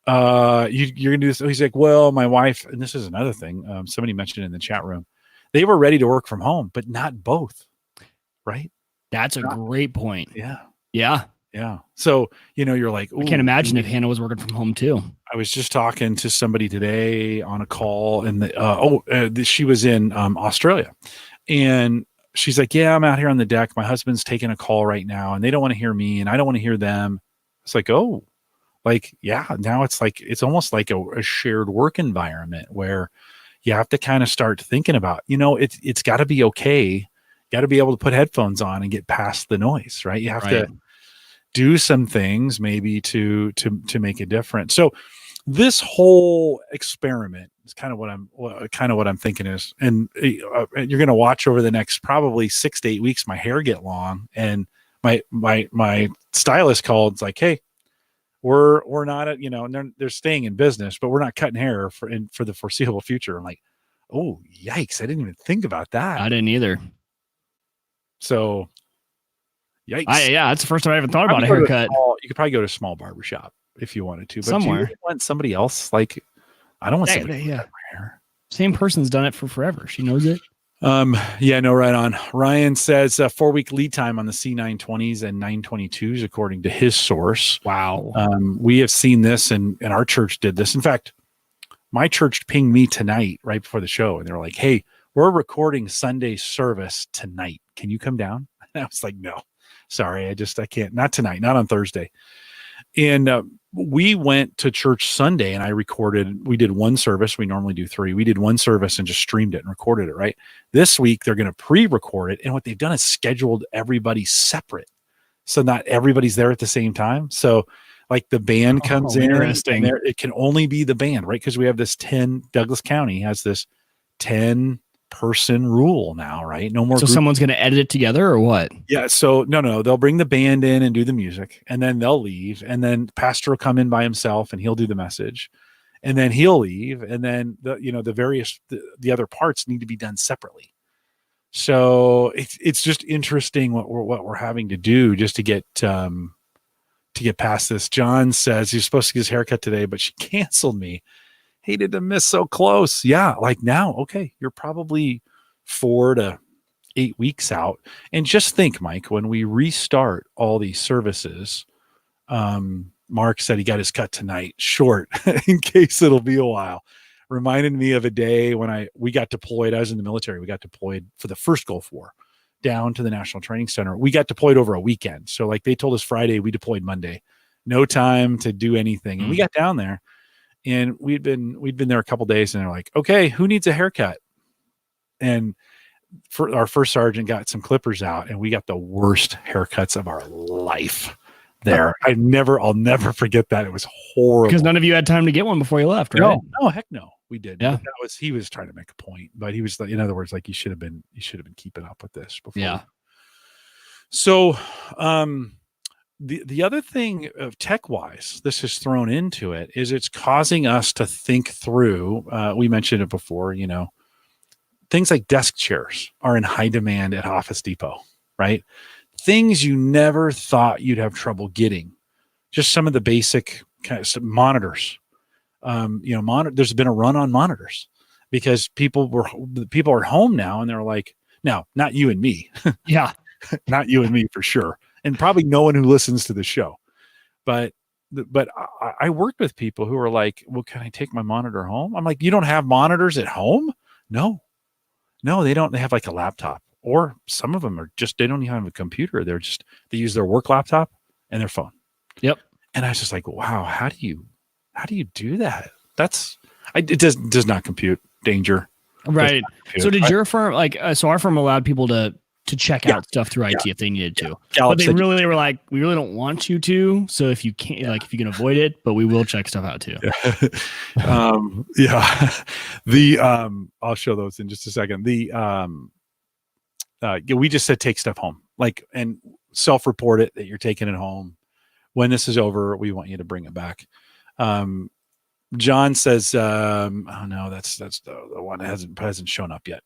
gonna do this. He's like, well, my wife, and this is another thing. Somebody mentioned in the chat room, they were ready to work from home, but not both. Right. That's a great point. Yeah. Yeah. Yeah. So, you're like, I can't imagine if Hannah was working from home too. I was just talking to somebody today on a call and she was in Australia, and she's like, yeah, I'm out here on the deck. My husband's taking a call right now and they don't want to hear me and I don't want to hear them. It's like, oh, like, yeah, now it's like, it's almost like a shared work environment where you have to kind of start thinking about, it's got to be okay. Got to be able to put headphones on and get past the noise, right? You have to do some things maybe to make a difference. So this whole experiment is kind of what I'm thinking is, and you're going to watch over the next probably 6 to 8 weeks my hair get long, and my stylist called. It's like, hey, we're not they're staying in business, but we're not cutting hair for the foreseeable future. I'm like, oh yikes, I didn't even think about that. I didn't either. So yikes. Yeah, that's the first time I even thought about a haircut. You could probably go to a small barbershop if you wanted to, but somewhere. Do you really want somebody else? Like, I don't want somebody yeah. to cut my hair. Same person's done it for forever. She knows it. Yeah, no, right on. Ryan says 4-week lead time on the C920s and 922s, according to his source. Wow. We have seen this, and our church did this. In fact, my church pinged me tonight right before the show, and they were like, hey, we're recording Sunday service tonight. Can you come down? And I was like, no, sorry. I can't. Not tonight, not on Thursday. And we went to church Sunday, and we did one service. We normally do 3. We did one service and just streamed it and recorded it, right? This week, they're going to pre-record it. And what they've done is scheduled everybody separate. So not everybody's there at the same time. So like the band comes in, and it can only be the band, right? Because we have this Douglas County has this 10-person rule now, right? No more. So someone's going to edit it together or what? Yeah. So no, they'll bring the band in and do the music, and then they'll leave, and then the pastor will come in by himself and he'll do the message, and then he'll leave, and then the other parts need to be done separately. So it's just interesting what we're having to do just to get past this. John says he's supposed to get his haircut today, but she canceled me. Hated to miss so close. Yeah, like now, okay, you're probably 4 to 8 weeks out. And just think, Mike, when we restart all these services, Mark said he got his cut tonight, short, in case it'll be a while. Reminded me of a day when we got deployed. I was in the military. We got deployed for the first Gulf War down to the National Training Center. We got deployed over a weekend. So like they told us Friday, we deployed Monday. No time to do anything. And we got down there. And we'd been there a couple of days, and they're like, okay, who needs a haircut? And for our first sergeant got some clippers out, and we got the worst haircuts of our life there. I'll never forget that. It was horrible. Because none of you had time to get one before you left, right? No, heck no. We did. Yeah. He was trying to make a point, but he was, in other words, like, you should have been keeping up with this before. Yeah. So, the other thing of tech-wise, this is thrown into it, is it's causing us to think through. We mentioned it before. Things like desk chairs are in high demand at Office Depot, right? Things you never thought you'd have trouble getting. Just some of the basic kind of monitors. There's been a run on monitors because people are home now, and they're like, now, not you and me. Yeah. Not you and me for sure. And probably no one who listens to the show, but I worked with people who are like, well, can I take my monitor home? I'm like, you don't have monitors at home? No, they don't. They have like a laptop, or some of them are just, they don't even have a computer. They use their work laptop and their phone. Yep. And I was just like, wow, how do you do that? It does not compute. Danger. Right. So did your firm, so our firm allowed people to check out stuff through IT if they needed to. But they were like, we really don't want you to. So if you can't, if you can avoid it, but we will check stuff out too. I'll show those in just a second. We just said take stuff home, and self-report it that you're taking it home. When this is over, we want you to bring it back. John says, oh no, that's the one that hasn't shown up yet.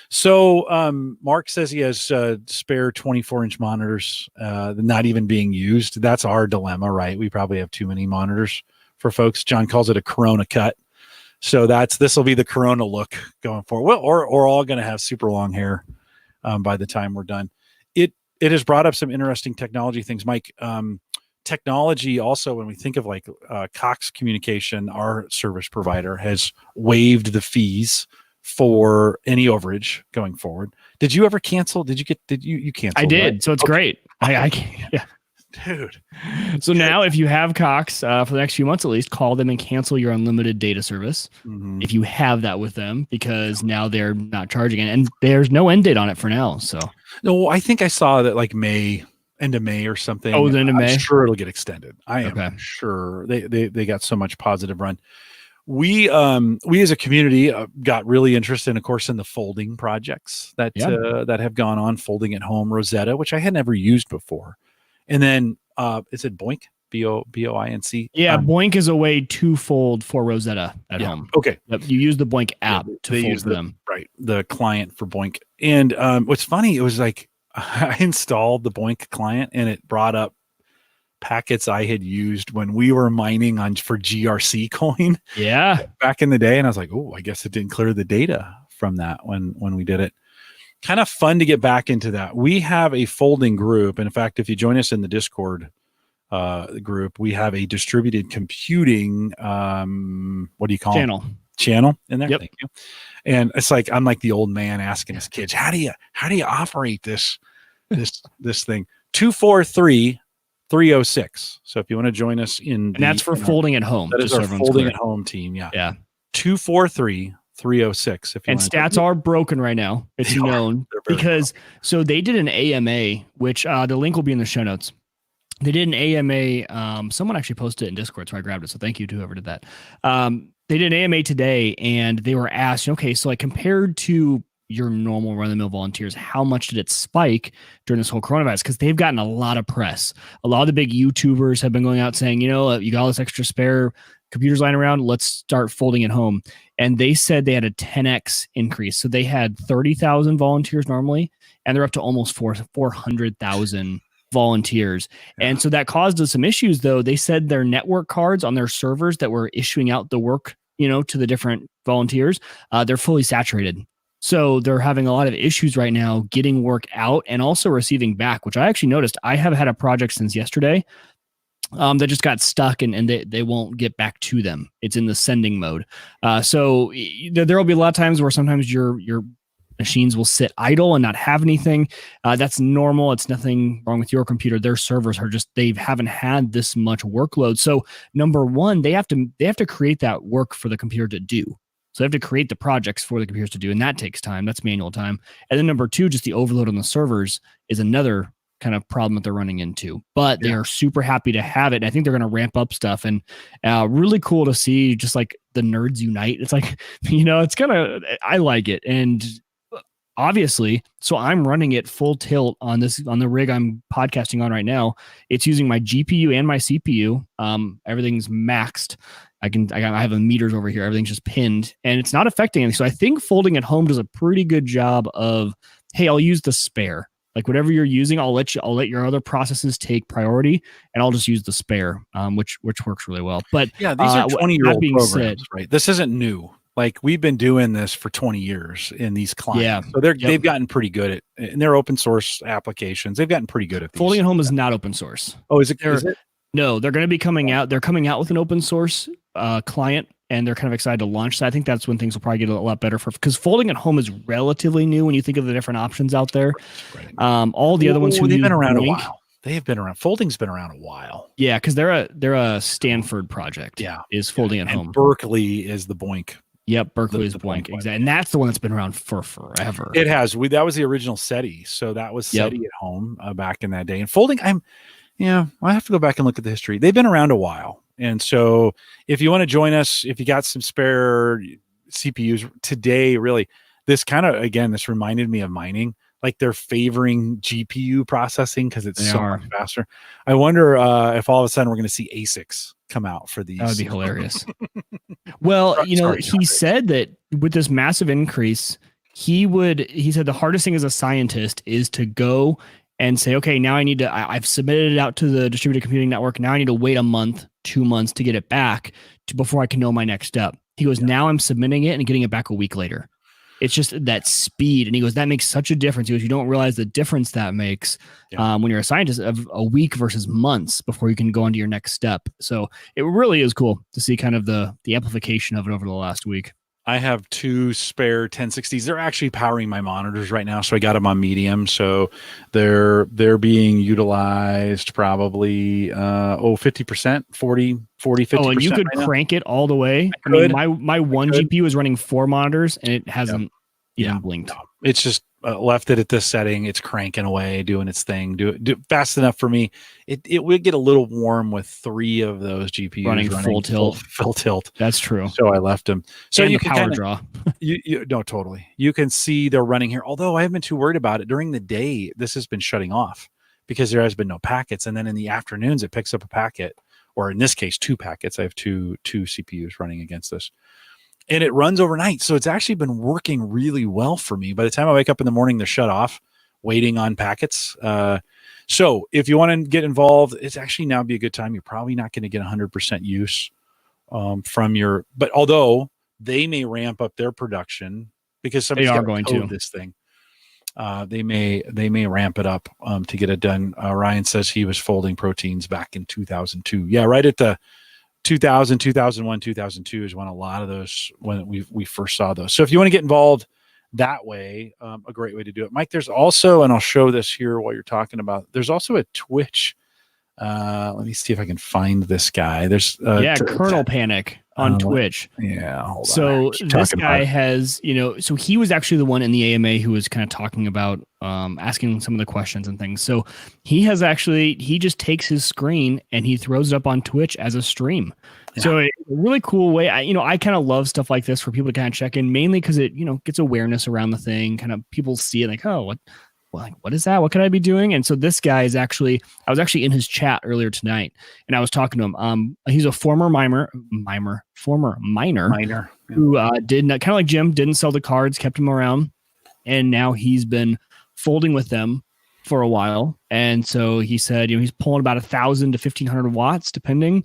So Mark says he has spare 24-inch monitors, not even being used. That's our dilemma, right? We probably have too many monitors for folks. John calls it a Corona cut. So this will be the Corona look going forward. Well, or we're all going to have super long hair by the time we're done. It has brought up some interesting technology things, Mike. Technology also, when we think of Cox Communication, our service provider has waived the fees for any overage going forward. Did you ever cancel? Did you cancel? I did. Right? So it's great. I yeah. Dude. So now if you have Cox for the next few months, at least call them and cancel your unlimited data service. Mm-hmm. If you have that with them, because now they're not charging it, and there's no end date on it for now. So no, I think I saw that May end of May or something. Oh, the end of May? I'm sure it'll get extended. I am Okay. sure they got so much positive run. We as a community got really interested, of course, in the folding projects that that have gone on, folding at home, Rosetta, which I had never used before, and then is it Boink? Boinc? Yeah, Boink is a way to fold for Rosetta at home. Okay, yep. You use the Boink app to fold for them, right? The client for Boink, and what's funny, it was like I installed the Boink client, and it brought up packets I had used when we were mining for GRC coin. Yeah. Back in the day. And I was like, oh, I guess it didn't clear the data from that when we did it. Kind of fun to get back into that. We have a folding group. And in fact, if you join us in the Discord group, we have a distributed computing, what do you call it? Channel in there. Yep. Thank you. And it's like, I'm like the old man asking his kids, how do you operate this thing? 243-306. So if you want to join us and that's for folding at home. That is our folding at home team. Yeah. Yeah. 243-306. And stats are broken right now. It's known because so they did an AMA, which the link will be in the show notes. They did an AMA. Someone actually posted it in Discord, so I grabbed it. So thank you to whoever did that. They did an AMA today, and they were asked, okay, so like compared to your normal run-of-the-mill volunteers, how much did it spike during this whole coronavirus? Because they've gotten a lot of press. A lot of the big YouTubers have been going out saying, you know, you got all this extra spare computers lying around, let's start folding at home. And they said they had a 10x increase. So they had 30,000 volunteers normally, and they're up to almost 400,000 volunteers. Yeah. And so that caused us some issues, though. They said their network cards on their servers that were issuing out the work, you know, to the different volunteers, they're fully saturated. So they're having a lot of issues right now getting work out and also receiving back, which I actually noticed. I have had a project since yesterday that just got stuck and they won't get back to them. It's in the sending mode. So there will be a lot of times where sometimes your machines will sit idle and not have anything. That's normal. It's nothing wrong with your computer. Their servers are just, they haven't had this much workload. So number one, they have to create that work for the computer to do. So they have to create the projects for the computers to do, and that takes time. That's manual time. And then number two, just the overload on the servers is another kind of problem that they're running into. But they are super happy to have it. And I think they're going to ramp up stuff, and really cool to see just like the nerds unite. It's like, you know, it's kind of, I like it. And obviously, so I'm running it full tilt on the rig I'm podcasting on right now. It's using my GPU and my CPU. Everything's maxed. I have the meters over here. Everything's just pinned, and it's not affecting anything. So I think folding at home does a pretty good job of, hey, I'll use the spare. Like whatever you're using, I'll let your other processes take priority, and I'll just use the spare, which works really well. But yeah, these are 20-year-old programs, right? This isn't new. Like we've been doing this for 20 years in these clients. Yeah. So they've gotten pretty good at, and they're open source applications. They've gotten pretty good at these. Folding at home is not open source. Oh, is it? No, they're going to be coming out. They're coming out with an open source client, and they're kind of excited to launch that. I think that's when things will probably get a lot better because folding at home is relatively new when you think of the different options out there. Right. All the other ones they've been around a while. They have been around. Folding's been around a while. Yeah, because they're a Stanford project. Yeah, is folding at home. Berkeley is the Boink. Yep, Berkeley is Boink. Exactly, and that's the one that's been around for forever. It has. That was the original SETI. So that was SETI at home back in that day. And folding, I have to go back and look at the history. They've been around a while. And so if you want to join us, if you got some spare CPUs today, really, this reminded me of mining. Like they're favoring GPU processing because it's much faster. I wonder if all of a sudden we're going to see ASICs come out for these. That would be hilarious. Well, he said that with this massive increase, he said the hardest thing as a scientist is to go and say, okay, now I've submitted it out to the distributed computing network. Now I need to wait a month, 2 months to get it back before I can know my next step. He goes, now I'm submitting it and getting it back a week later. It's just that speed. And he goes, that makes such a difference. He goes, you don't realize the difference that makes when you're a scientist of a week versus months before you can go on to your next step. So it really is cool to see kind of the amplification of it over the last week. I have 2 spare 1060s. They're actually powering my monitors right now. So I got them on medium. So they're being utilized probably 50%, 50%. Oh, and you could crank it all the way. I mean, my one GPU is running 4 monitors and it hasn't even blinked. No. It's just left it at this setting. It's cranking away, doing its thing. Do fast enough for me. It would get a little warm with 3 of those GPUs running full tilt. Full tilt. That's true. So I left them. So and you the can power draw. no, totally. You can see they're running here. Although I haven't been too worried about it during the day. This has been shutting off because there has been no packets. And then in the afternoons, it picks up a packet, or in this case, 2 packets. I have two CPUs running against this. And it runs overnight. So it's actually been working really well for me. By the time I wake up in the morning, they're shut off, waiting on packets. So if you want to get involved, it's actually now be a good time. You're probably not going to get 100% use from your, but although they may ramp up their production because somebody's got to code this thing. They may ramp it up to get it done. Ryan says he was folding proteins back in 2002. Yeah, right at the 2000, 2001, 2002 is when a lot of those, when we first saw those. So if you want to get involved that way, a great way to do it. Mike, there's also, and I'll show this here while you're talking about, there's also a Twitch. Let me see if I can find this guy. There's Kernel Panic on Twitch. Yeah. Hold so this guy has, so he was actually the one in the AMA who was kind of talking about asking some of the questions and things. So he just takes his screen and he throws it up on Twitch as a stream. Yeah. So a really cool way. I kind of love stuff like this for people to kind of check in, mainly because it, gets awareness around the thing. Kind of people see it like, oh, what is that? What could I be doing? And so this guy is I was actually in his chat earlier tonight and I was talking to him. He's a former miner who did not, kind of like Jim, didn't sell the cards, kept them around. And now he's been folding with them for a while. And so he said, he's pulling about 1,000 to 1,500 watts, depending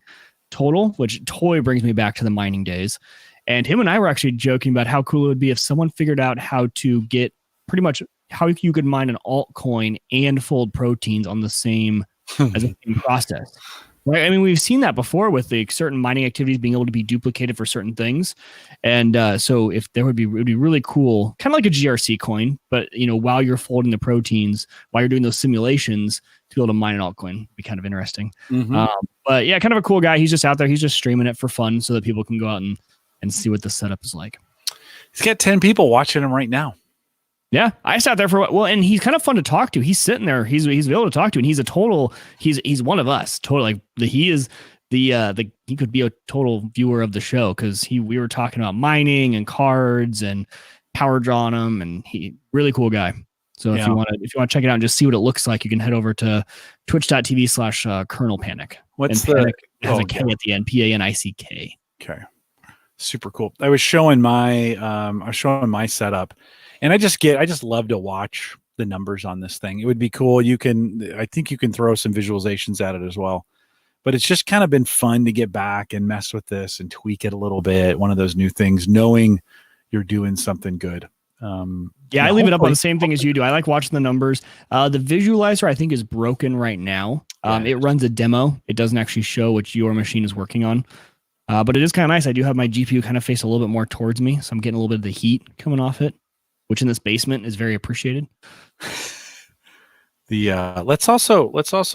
total, which totally brings me back to the mining days. And him and I were actually joking about how cool it would be if someone figured out how to get pretty much how you could mine an altcoin and fold proteins on the same as a same process. Right? I mean, we've seen that before with the certain mining activities being able to be duplicated for certain things. And so if there it would be really cool, kind of like a GRC coin, but while you're folding the proteins, while you're doing those simulations to be able to mine an altcoin, would be kind of interesting. Mm-hmm. But yeah, kind of a cool guy. He's just out there. He's just streaming it for fun so that people can go out and see what the setup is like. He's got 10 people watching him right now. Yeah, I sat there and he's kind of fun to talk to. He's sitting there, he's able to talk to, and he's one of us. Totally, like he is he could be a total viewer of the show because we were talking about mining and cards and power draw on him, and he really cool guy. So if you want to check it out and just see what it looks like, you can head over to twitch.tv/Kernel Panic. What's and Panic has a K at the end, PANICK. Okay, super cool. I was showing my setup. And I just love to watch the numbers on this thing. It would be cool. I think you can throw some visualizations at it as well, but it's just kind of been fun to get back and mess with this and tweak it a little bit. One of those new things, knowing you're doing something good. I leave it up on the same thing as you do. I like watching the numbers. The visualizer I think is broken right now. It runs a demo. It doesn't actually show what your machine is working on. But it is kind of nice. I do have my GPU kind of face a little bit more towards me, so I'm getting a little bit of the heat coming off it, which in this basement is very appreciated. Let's also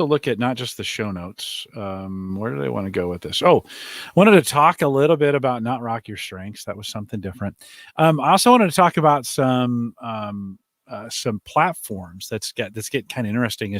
look at not just the show notes. Where do they want to go with this? Oh, wanted to talk a little bit about not rock your strengths. That was something different. I also wanted to talk about some platforms that's get kind of interesting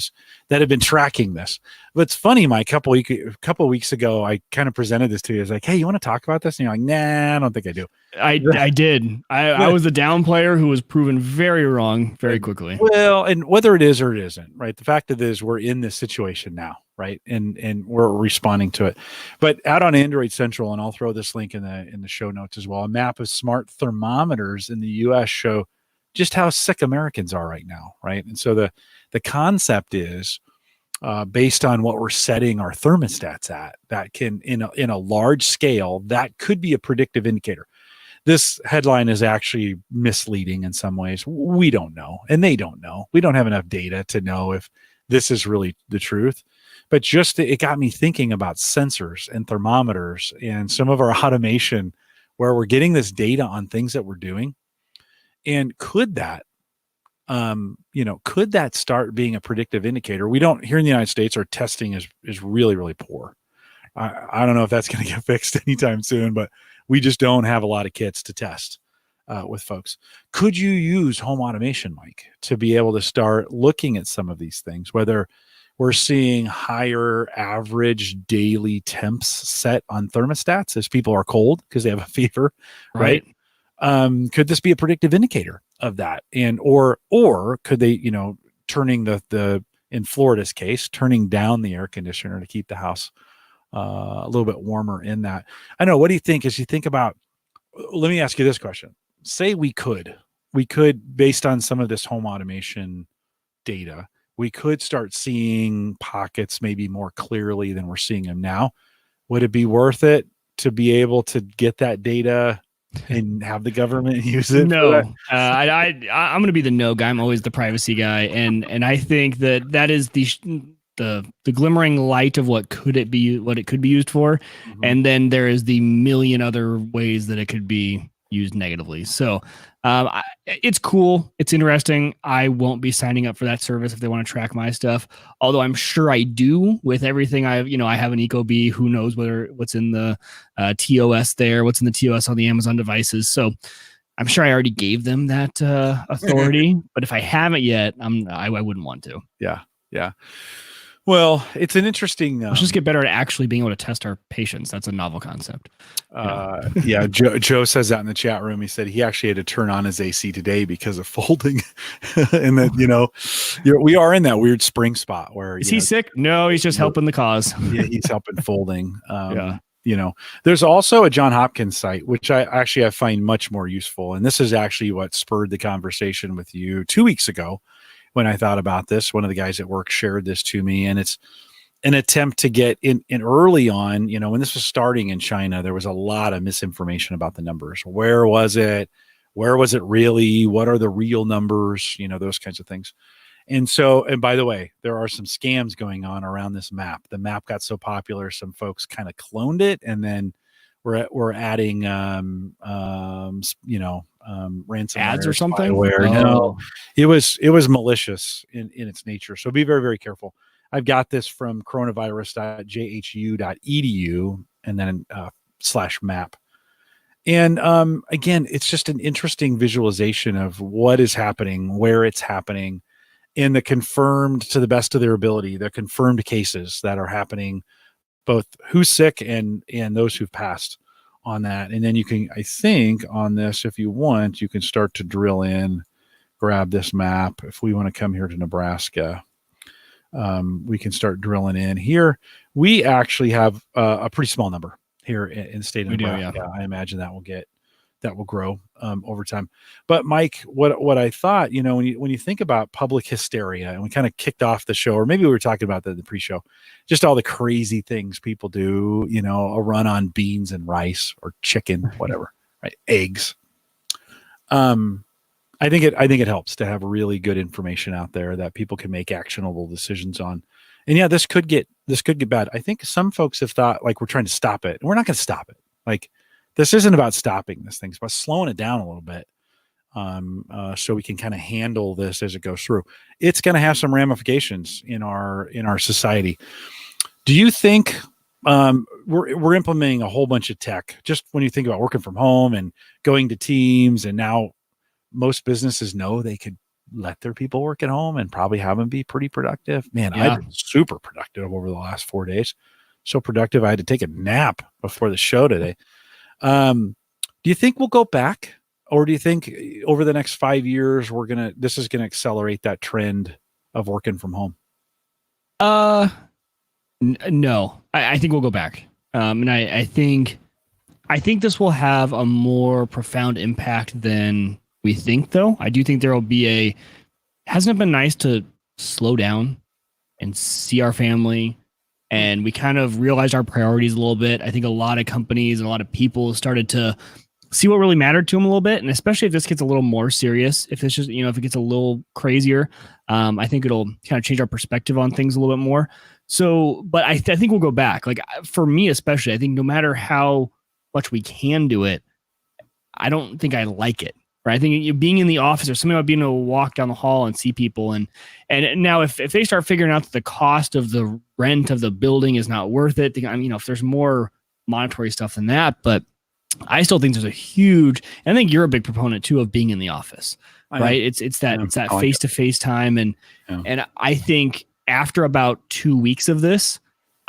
that have been tracking this. But it's funny, Mike, a couple weeks ago, I kind of presented this to you as like, hey, you want to talk about this? And you're like, nah, I don't think I do. I did. I was the down player who was proven very wrong very quickly. Well, and whether it is or it isn't, right? The fact of it is we're in this situation now, right? And we're responding to it. But out on Android Central, and I'll throw this link in the show notes as well, a map of smart thermometers in the US show just how sick Americans are right now, right? And so the concept is based on what we're setting our thermostats at, that can in a large scale, that could be a predictive indicator. This headline is actually misleading in some ways. We don't know, and they don't know. We don't have enough data to know if this is really the truth. But it got me thinking about sensors and thermometers and some of our automation where we're getting this data on things that we're doing. And could that start being a predictive indicator? We don't, here in the United States, our testing is really, really poor. I don't know if that's going to get fixed anytime soon, but we just don't have a lot of kits to test. with folks. Could you use home automation, Mike, to be able to start looking at some of these things, whether we're seeing higher average daily temps set on thermostats as people are cold because they have a fever, right? Could this be a predictive indicator of that? And or could they, turning the in Florida's case, turning down the air conditioner to keep the house a little bit warmer in that? I know. What do you think as you think about? Let me ask you this question. Say we could, based on some of this home automation data, we could start seeing pockets maybe more clearly than we're seeing them now. Would it be worth it to be able to get that data and have the government use it? No, I'm going to be the no guy. I'm always the privacy guy, and I think that is the glimmering light of what it could be used for, and then there is the million other ways that it could be used negatively. So it's cool. It's interesting. I won't be signing up for that service if they want to track my stuff. Although I'm sure I do with everything. I have an Ecobee. Who knows what's in the TOS there, what's in the TOS on the Amazon devices. So I'm sure I already gave them that authority. But if I haven't yet, I wouldn't want to. Yeah. Yeah. Well, it's an interesting. Let's just get better at actually being able to test our patients. That's a novel concept. Yeah, Joe says that in the chat room. He said he actually had to turn on his AC today because of folding, and that we are in that weird spring spot where is he sick? No, he's just helping the cause. Yeah, he's helping folding. There's also a John Hopkins site which I find much more useful, and this is actually what spurred the conversation with you 2 weeks ago. When I thought about this, one of the guys at work shared this to me, and it's an attempt to get in early on. When this was starting in China, there was a lot of misinformation about the numbers. Where was it? Where was it really? What are the real numbers? Those kinds of things. And by the way, there are some scams going on around this map. The map got so popular, some folks kind of cloned it, and then we're adding ransomware ads or something. No, it was malicious in its nature. So be very, very careful. I've got this from coronavirus.jhu.edu and then /map. And again, it's just an interesting visualization of what is happening, where it's happening, and the confirmed, to the best of their ability, the confirmed cases that are happening, both who's sick and those who've passed on that. And then you can, I think on this, if you want, you can start to drill in, grab this map. If we want to come here to Nebraska, we can start drilling in here. We actually have a pretty small number here in the state of Nebraska. Yeah. I imagine that will grow over time. But Mike, what I thought, when you think about public hysteria, and we kind of kicked off the show, or maybe we were talking about the pre-show, just all the crazy things people do, a run on beans and rice or chicken, whatever, right? Eggs. I think it helps to have really good information out there that people can make actionable decisions on. And yeah, this could get bad. I think some folks have thought like we're trying to stop it. We're not going to stop it. Like, this isn't about stopping this thing. It's about slowing it down a little bit, so we can kind of handle this as it goes through. It's going to have some ramifications in our society. Do you think we're implementing a whole bunch of tech? Just when you think about working from home and going to Teams, and now most businesses know they could let their people work at home and probably have them be pretty productive. Man, yeah. I've been super productive over the last 4 days. So productive, I had to take a nap before the show today. Do you think we'll go back, or do you think over the next 5 years this is gonna accelerate that trend of working from home? No, I think we'll go back. And I think this will have a more profound impact than we think, though. I do think there will be hasn't it been nice to slow down and see our family? And we kind of realized our priorities a little bit. I think a lot of companies and a lot of people started to see what really mattered to them a little bit. And especially if this gets a little more serious, if it's just, if it gets a little crazier, I think it'll kind of change our perspective on things a little bit more. So, but I think we'll go back. Like, for me, especially, I think no matter how much we can do it, I don't think I like it. Right? I think being in the office or something about being able to walk down the hall and see people. And now if they start figuring out that the cost of the rent of the building is not worth it, if there's more monetary stuff than that, but I still think there's a huge, and I think you're a big proponent too of being in the office, right? It's that face to face time, and I think after about 2 weeks of this,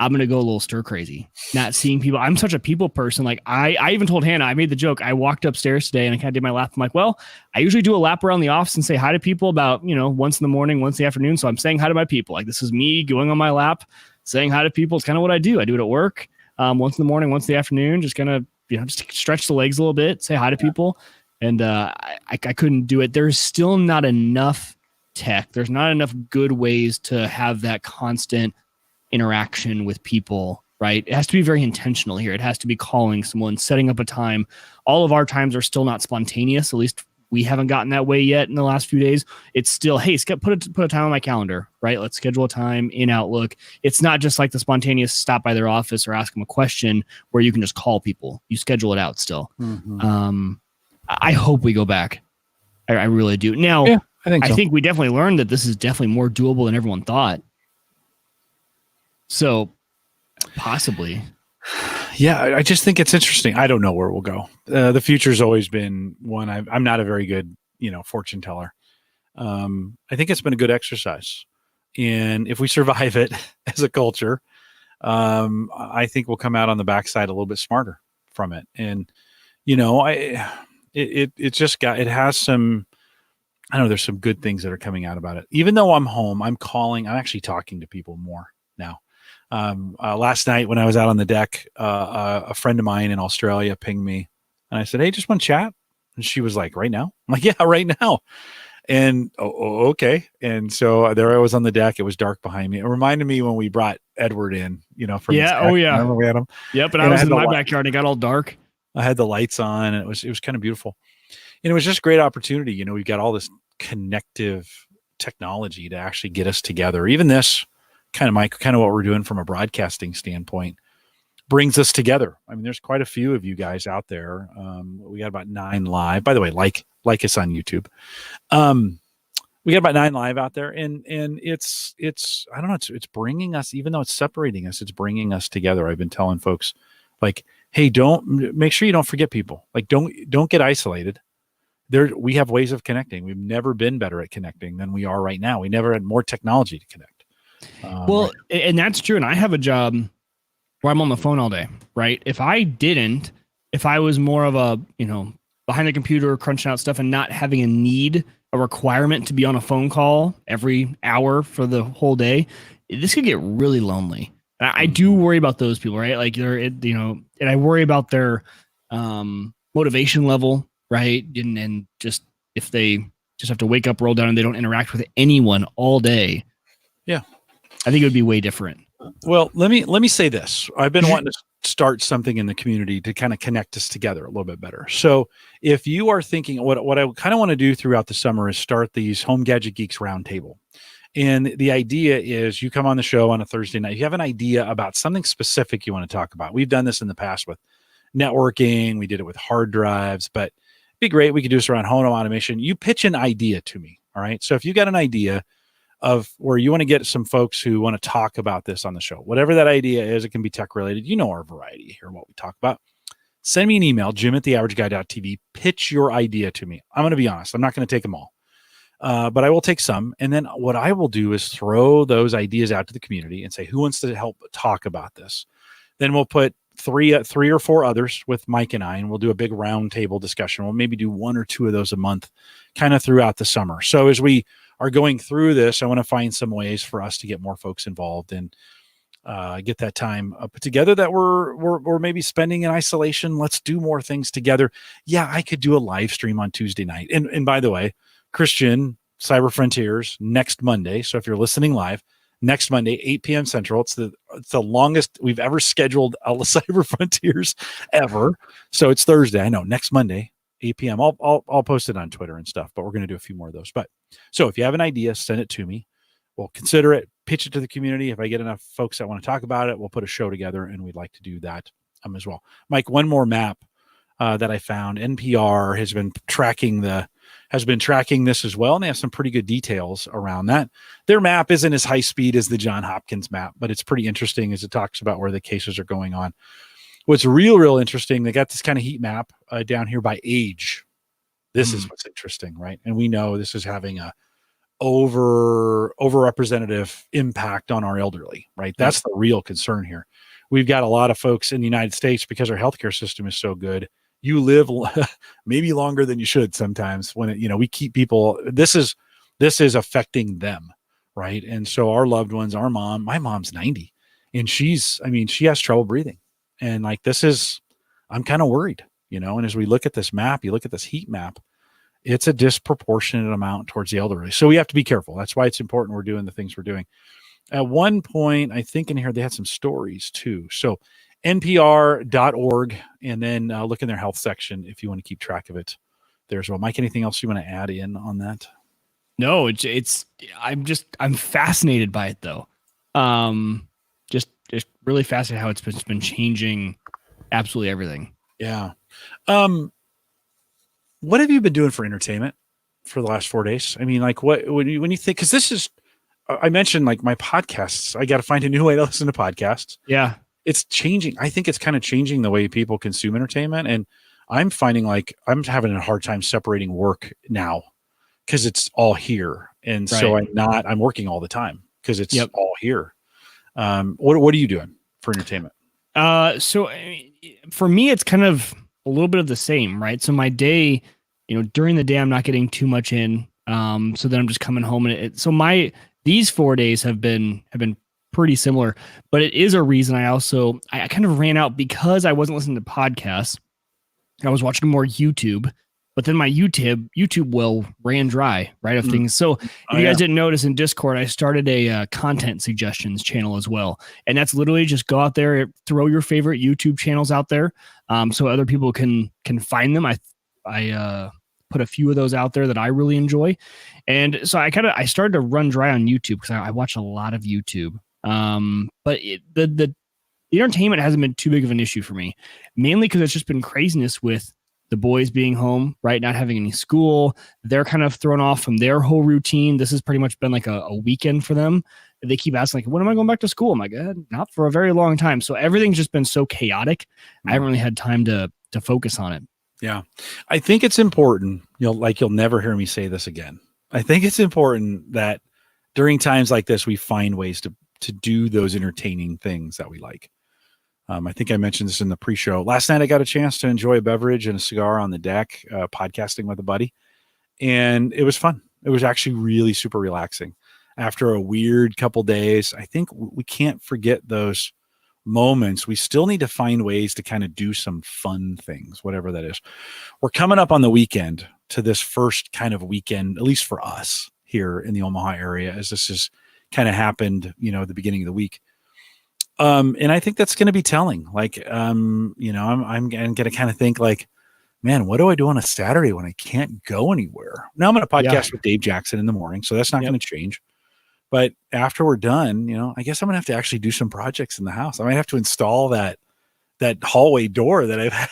I'm gonna go a little stir crazy, not seeing people. I'm such a people person. Like I even told Hannah, I made the joke. I walked upstairs today and I kind of did my lap. I'm like, well, I usually do a lap around the office and say hi to people about once in the morning, once in the afternoon. So I'm saying hi to my people. Like this is me going on my lap, saying hi to people. It's kind of what I do. I do it at work. Once in the morning, once in the afternoon, just kind of just stretch the legs a little bit, say hi to people. And I couldn't do it. There's still not enough tech. There's not enough good ways to have that constant interaction with people, right? It has to be very intentional here. It has to be calling someone, setting up a time. All of our times are still not spontaneous. At least we haven't gotten that way yet in the last few days. It's still, hey, put a time on my calendar, right? Let's schedule a time in Outlook. It's not just like the spontaneous stop by their office or ask them a question where you can just call people. You schedule it out still. Mm-hmm. I hope we go back. I really do. Now, I think we definitely learned that this is definitely more doable than everyone thought. So possibly. Yeah, I just think it's interesting. I don't know where we'll go. The future's always been one. I'm not a very good, fortune teller. I think it's been a good exercise. And if we survive it as a culture, I think we'll come out on the backside a little bit smarter from it. And, it has some, I don't know, there's some good things that are coming out about it. Even though I'm home, I'm actually talking to people more now. Last night when I was out on the deck, a friend of mine in Australia pinged me and I said, "Hey, just want to chat." And she was like, "Right now?" I'm like, "Yeah, right now." And okay. And so there I was on the deck. It was dark behind me. It reminded me when we brought Edward in, from remember we had him. Yep. And I was in my backyard and it got all dark. I had the lights on and it was kind of beautiful. And it was just a great opportunity. We've got all this connective technology to actually get us together. Even this kind of what we're doing from a broadcasting standpoint brings us together. I mean, there's quite a few of you guys out there. We got about 9 live. By the way, like us on YouTube. We got about 9 live out there, and it's I don't know. It's bringing us, even though it's separating us, it's bringing us together. I've been telling folks, like, hey, make sure you don't forget people. Like, don't get isolated. We have ways of connecting. We've never been better at connecting than we are right now. We never had more technology to connect. And that's true. And I have a job where I'm on the phone all day, right? If I was more of a, behind the computer, crunching out stuff and not having a requirement to be on a phone call every hour for the whole day, this could get really lonely. And I do worry about those people, right? Like and I worry about their motivation level, right? And just if they just have to wake up, roll down, and they don't interact with anyone all day. Yeah. I think it would be way different. Well, let me say this. I've been wanting to start something in the community to kind of connect us together a little bit better. So if you are thinking, what I kind of want to do throughout the summer is start these Home Gadget Geeks Roundtable. And the idea is you come on the show on a Thursday night. You have an idea about something specific you want to talk about. We've done this in the past with networking. We did it with hard drives, but it'd be great. We could do this around home automation. You pitch an idea to me. All right. So if you got an idea of where you want to get some folks who want to talk about this on the show, whatever that idea is, it can be tech related. Our variety here, what we talk about. Send me an email, jim@theaverageguy.tv. Pitch your idea to me. I'm going to be honest. I'm not going to take them all, but I will take some. And then what I will do is throw those ideas out to the community and say, who wants to help talk about this? Then we'll put three or four others with Mike and I, and we'll do a big round table discussion. We'll maybe do 1 or 2 of those a month kind of throughout the summer. So as we are going through this, I want to find some ways for us to get more folks involved and get that time put together that we're maybe spending in isolation. Let's do more things together. Yeah, I could do a live stream on Tuesday night. And by the way, Christian, Cyber Frontiers next Monday. So if you're listening live, next Monday, 8 p.m. Central. It's the longest we've ever scheduled a Cyber Frontiers ever. So it's Thursday. I know, next Monday, 8 p.m. I'll post it on Twitter and stuff, but we're going to do a few more of those. But so if you have an idea, send it to me. We'll consider it, pitch it to the community. If I get enough folks that want to talk about it, we'll put a show together, and we'd like to do that as well. Mike, one more map that I found. NPR has been tracking this as well, and they have some pretty good details around that. Their map isn't as high speed as the John Hopkins map, but it's pretty interesting as it talks about where the cases are going on. What's real interesting, they got this kind of heat map down here by age. This is what's interesting, right? And we know this is having a overrepresentative impact on our elderly, right? That's the real concern here. We've got a lot of folks in the United States, because our healthcare system is so good, you live maybe longer than you should sometimes when we keep people, this is affecting them, right? And so our loved ones, my mom's 90 and she has trouble breathing. And like, I'm kind of worried, and as we look at this map, you look at this heat map, it's a disproportionate amount towards the elderly. So we have to be careful. That's why it's important we're doing the things we're doing. At one point, I think in here, they had some stories too. So npr.org, and then look in their health section if you want to keep track of it there as well. Mike, anything else you want to add in on that? No, I'm fascinated by it though. Just really fascinated how it's been changing absolutely everything. Yeah. What have you been doing for entertainment for the last 4 days? I mean, like when you think, because this is, I mentioned like my podcasts, I got to find a new way to listen to podcasts. Yeah. It's changing. I think it's kind of changing the way people consume entertainment. And I'm finding like I'm having a hard time separating work now because it's all here. And so I'm working all the time because it's all here. What are you doing for entertainment? So for me, it's kind of a little bit of the same, right? So my day, during the day, I'm not getting too much in. So then I'm just coming home and these 4 days have been pretty similar, but it is a reason I kind of ran out because I wasn't listening to podcasts. I was watching more YouTube, but then my YouTube well ran dry, right, of things. So if you guys didn't notice in Discord, I started a content suggestions channel as well. And that's literally just go out there, throw your favorite YouTube channels out there so other people can find them. I put a few of those out there that I really enjoy. And so I started to run dry on YouTube because I watch a lot of YouTube. But the entertainment hasn't been too big of an issue for me, mainly because it's just been craziness with the boys being home, right? Not having any school. They're kind of thrown off from their whole routine. This has pretty much been like a weekend for them. They keep asking, like, when am I going back to school? I'm like, not for a very long time. So everything's just been so chaotic. I haven't really had time to focus on it. Yeah. I think it's important. You'll never hear me say this again. I think it's important that during times like this, we find ways to do those entertaining things that we like. I think I mentioned this in the pre-show. Last night, I got a chance to enjoy a beverage and a cigar on the deck, podcasting with a buddy. And it was fun. It was actually really super relaxing. After a weird couple days, I think we can't forget those moments. We still need to find ways to kind of do some fun things, whatever that is. We're coming up on the weekend to this first kind of weekend, at least for us here in the Omaha area, as this has kind of happened, at the beginning of the week. And I think that's going to be telling. Like, I'm going to kind of think like, man, what do I do on a Saturday when I can't go anywhere? Now I'm going to podcast with Dave Jackson in the morning, so that's not going to change. But after we're done, I guess I'm going to have to actually do some projects in the house. I might have to install that hallway door that I've had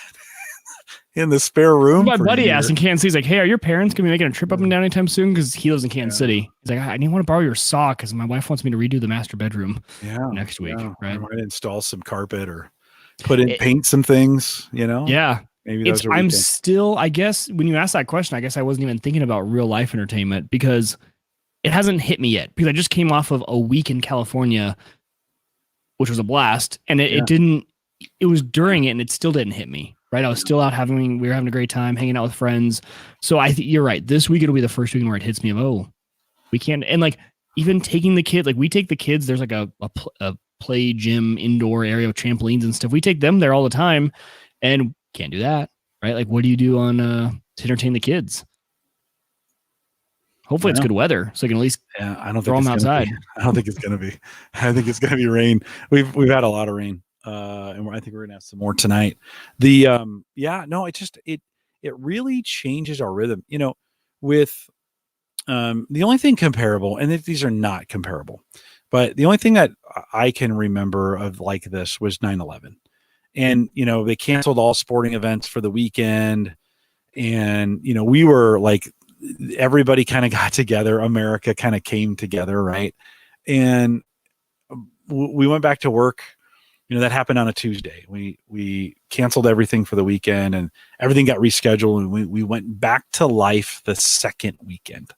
in the spare room. My buddy asked in Kansas City, he's like, hey, are your parents going to be making a trip up and down anytime soon? Because he lives in Kansas City. He's like, I want to borrow your saw because my wife wants me to redo the master bedroom next week. Right? I might install some carpet or paint some things, Yeah. Maybe I'm still, I guess, when you asked that question, I guess I wasn't even thinking about real life entertainment because it hasn't hit me yet. Because I just came off of a week in California, which was a blast. And it was during it and it still didn't hit me. Right. I was still out we were having a great time hanging out with friends. So I think you're right. This week, it'll be the first week where it hits me of, we can't. And like even taking the kids, like we take the kids, there's like a play gym indoor area with trampolines and stuff. We take them there all the time and can't do that. Right. Like what do you do on to entertain the kids? Hopefully it's good weather so I can at least I don't throw them outside. I don't think it's going to be. I think it's going to be rain. We've had a lot of rain. And I think we're gonna have some more tonight. It really changes our rhythm. With the only thing comparable, and these are not comparable, but the only thing that I can remember of like this was 9/11, and they canceled all sporting events for the weekend, and we were like everybody kind of got together. America kind of came together, right? And we went back to work. That happened on a Tuesday. We canceled everything for the weekend, and everything got rescheduled, and we went back to life the second weekend.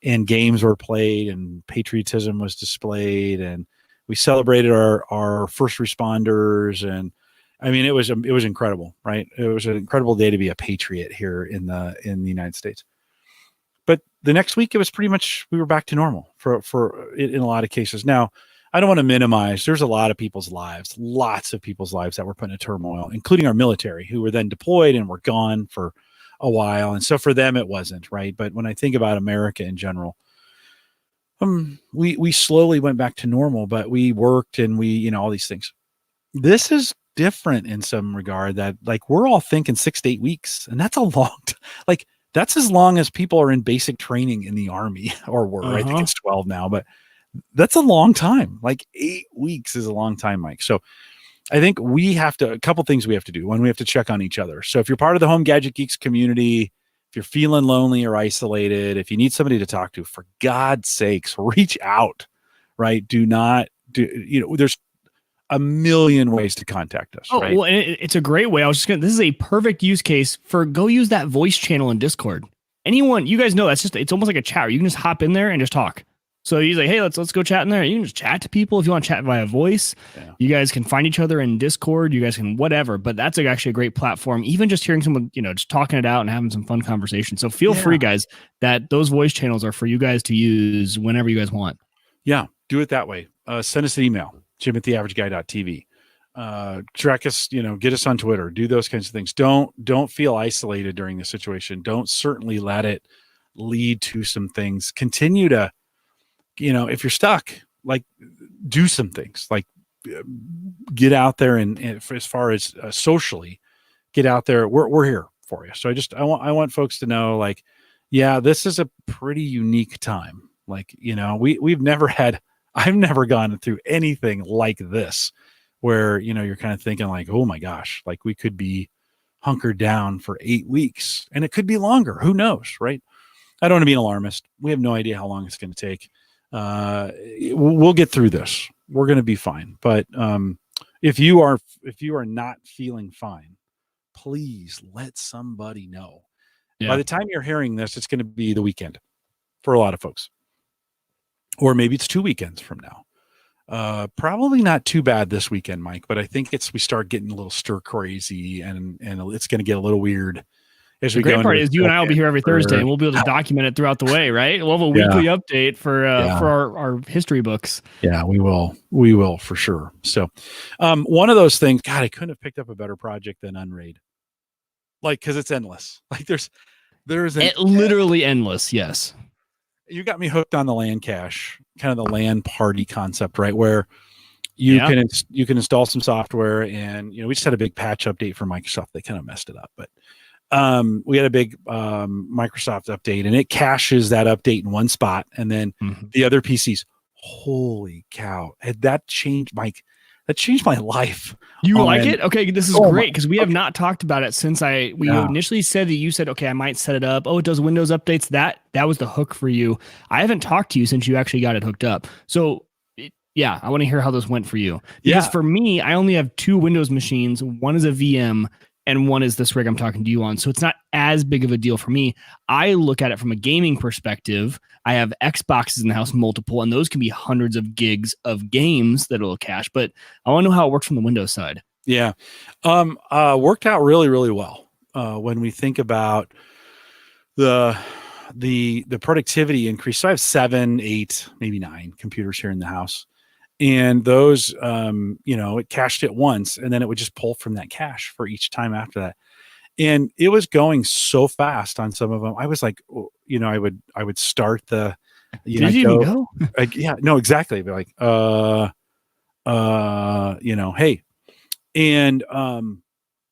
And games were played, and patriotism was displayed, and we celebrated our first responders. And I mean, it was incredible, right? It was an incredible day to be a patriot here in the United States. But the next week, it was pretty much, we were back to normal for in a lot of cases. Now, I don't want to minimize. There's a lot of people's lives, lots of people's lives that were put in turmoil, including our military, who were then deployed and were gone for a while. And so for them, it wasn't, right. But when I think about America in general, we slowly went back to normal, but we worked and we, all these things. This is different in some regard, that like we're all thinking 6 to 8 weeks, and that's a long like that's as long as people are in basic training in the Army, or were. I think it's 12 now, but that's a long time. Like 8 weeks is a long time, Mike. So I think a couple things we have to do. One, we have to check on each other. So if you're part of the Home Gadget Geeks community, if you're feeling lonely or isolated, if you need somebody to talk to, for God's sakes, reach out, right? There's a million ways to contact us. Right? Well, and it's a great way. This is a perfect use case for go use that voice channel in Discord. Anyone, you guys know it's almost like a chat. You can just hop in there and just talk. So he's like, hey, let's go chat in there. You can just chat to people if you want to chat via voice. Yeah. You guys can find each other in Discord. You guys can whatever. But that's actually a great platform. Even just hearing someone, just talking it out and having some fun conversation. So feel free, guys, that those voice channels are for you guys to use whenever you guys want. Yeah, do it that way. Send us an email, jim@theaverageguy.tv. Track us, get us on Twitter, do those kinds of things. Don't feel isolated during the situation. Don't certainly let it lead to some things. Continue to, if you're stuck, like do some things, like get out there and as far as socially get out there, we're here for you. So I want folks to know, like, yeah, this is a pretty unique time. Like, I've never gone through anything like this, where, you're kind of thinking like, oh my gosh, like we could be hunkered down for 8 weeks, and it could be longer. Who knows? Right. I don't want to be an alarmist. We have no idea how long it's going to take. We'll get through this. We're going to be fine. But, if you are not feeling fine, please let somebody know. Yeah. By the time you're hearing this, it's going to be the weekend for a lot of folks, or maybe it's 2 weekends from now. Probably not too bad this weekend, Mike, but I think we start getting a little stir crazy, and it's going to get a little weird. The great part is you and I will be here every Thursday, and we'll be able to document it throughout the way, right? We'll have a weekly update for our history books. Yeah, we will. We will for sure. So one of those things, God, I couldn't have picked up a better project than Unraid. Like, because it's endless. Like there's literally endless. Yes. You got me hooked on the LAN cache, kind of the LAN party concept, right? Where you can install some software, and we just had a big patch update for Microsoft. They kind of messed it up, but we had a big Microsoft update, and it caches that update in one spot, and then the other PCs. Holy cow! Had that changed, Mike? That changed my life. You like it? Okay, this is great, because we have not talked about it since we initially said that you said, okay, I might set it up. Oh, it does Windows updates. That was the hook for you. I haven't talked to you since you actually got it hooked up. So yeah, I want to hear how this went for you. Because for me, I only have 2 Windows machines. One is a VM, and one is this rig I'm talking to you on. So it's not as big of a deal for me. I look at it from a gaming perspective. I have Xboxes in the house, multiple, and those can be hundreds of gigs of games that it'll cache. But I want to know how it works from the Windows side. Yeah. Worked out really, really well. When we think about the productivity increase. So I have 7, 8, maybe 9 computers here in the house. And those, it cached it once, and then it would just pull from that cache for each time after that. And it was going so fast on some of them. I was like, I would start the, Did you even go? No, exactly. Be like, hey, and,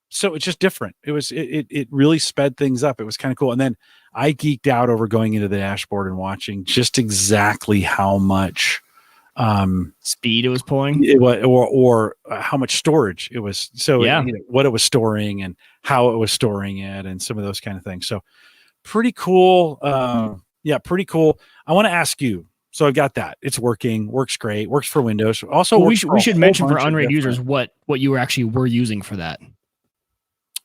so it's just different. It really sped things up. It was kind of cool. And then I geeked out over going into the dashboard and watching just exactly how much, speed it was pulling, or how much storage it was. So what it was storing and how it was storing it, and some of those kind of things. So pretty cool. Pretty cool. I want to ask you, So I've got that. It's works great. Works for Windows. Also, Well, we works for a should whole mention for bunch of Unraid users different- what you actually were using for that.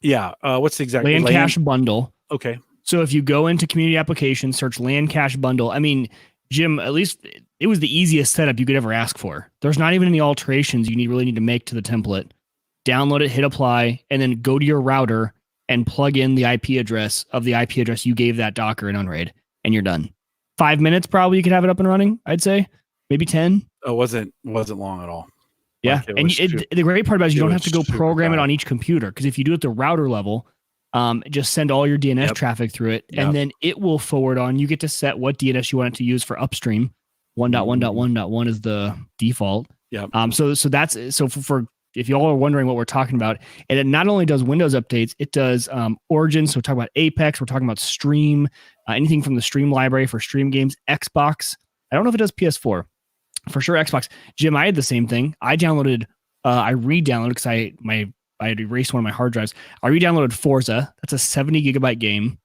Yeah. What's the exact LAN cache bundle. Okay. So if you go into community applications, search LAN cache bundle. I mean, Jim, at least it was the easiest setup you could ever ask for. There's not even any alterations you really need to make to the template. Download it, hit apply, and then go to your router and plug in the IP address of the IP address you gave that Docker in Unraid, and you're done. 5 minutes probably you could have it up and running, I'd say. Maybe 10. It wasn't long at all. Yeah. Like And the great part about it is you don't have to go program it fast. on each computer, because if you do it at the router level, just send all your DNS traffic through it, and then it will forward on. You get to set what DNS you want it to use for upstream. 1.1.1.1 is the default. Yeah. So for if y'all are wondering what we're talking about, and it not only does Windows updates, it does Origin. So we're talking about Apex. We're talking about Stream, anything from the Stream library for Stream games. Xbox. I don't know if it does PS4. For sure, Xbox. Jim, I had the same thing. I re-downloaded because I had erased one of my hard drives. I re-downloaded Forza. That's a 70 gigabyte game.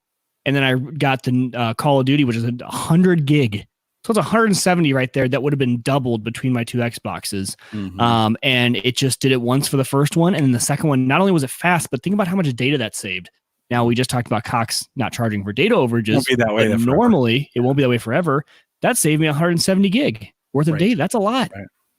And then I got the Call of Duty, which is 100 gig. So it's 170 right there. That would have been doubled between my two Xboxes. Mm-hmm. And it just did it once for the first one. And then the second one, not only was it fast, but think about how much data that saved. Now, we just talked about Cox not charging for data overages. It won't be that way. Normally, it won't be that way forever. That saved me 170 gig worth of data. That's a lot.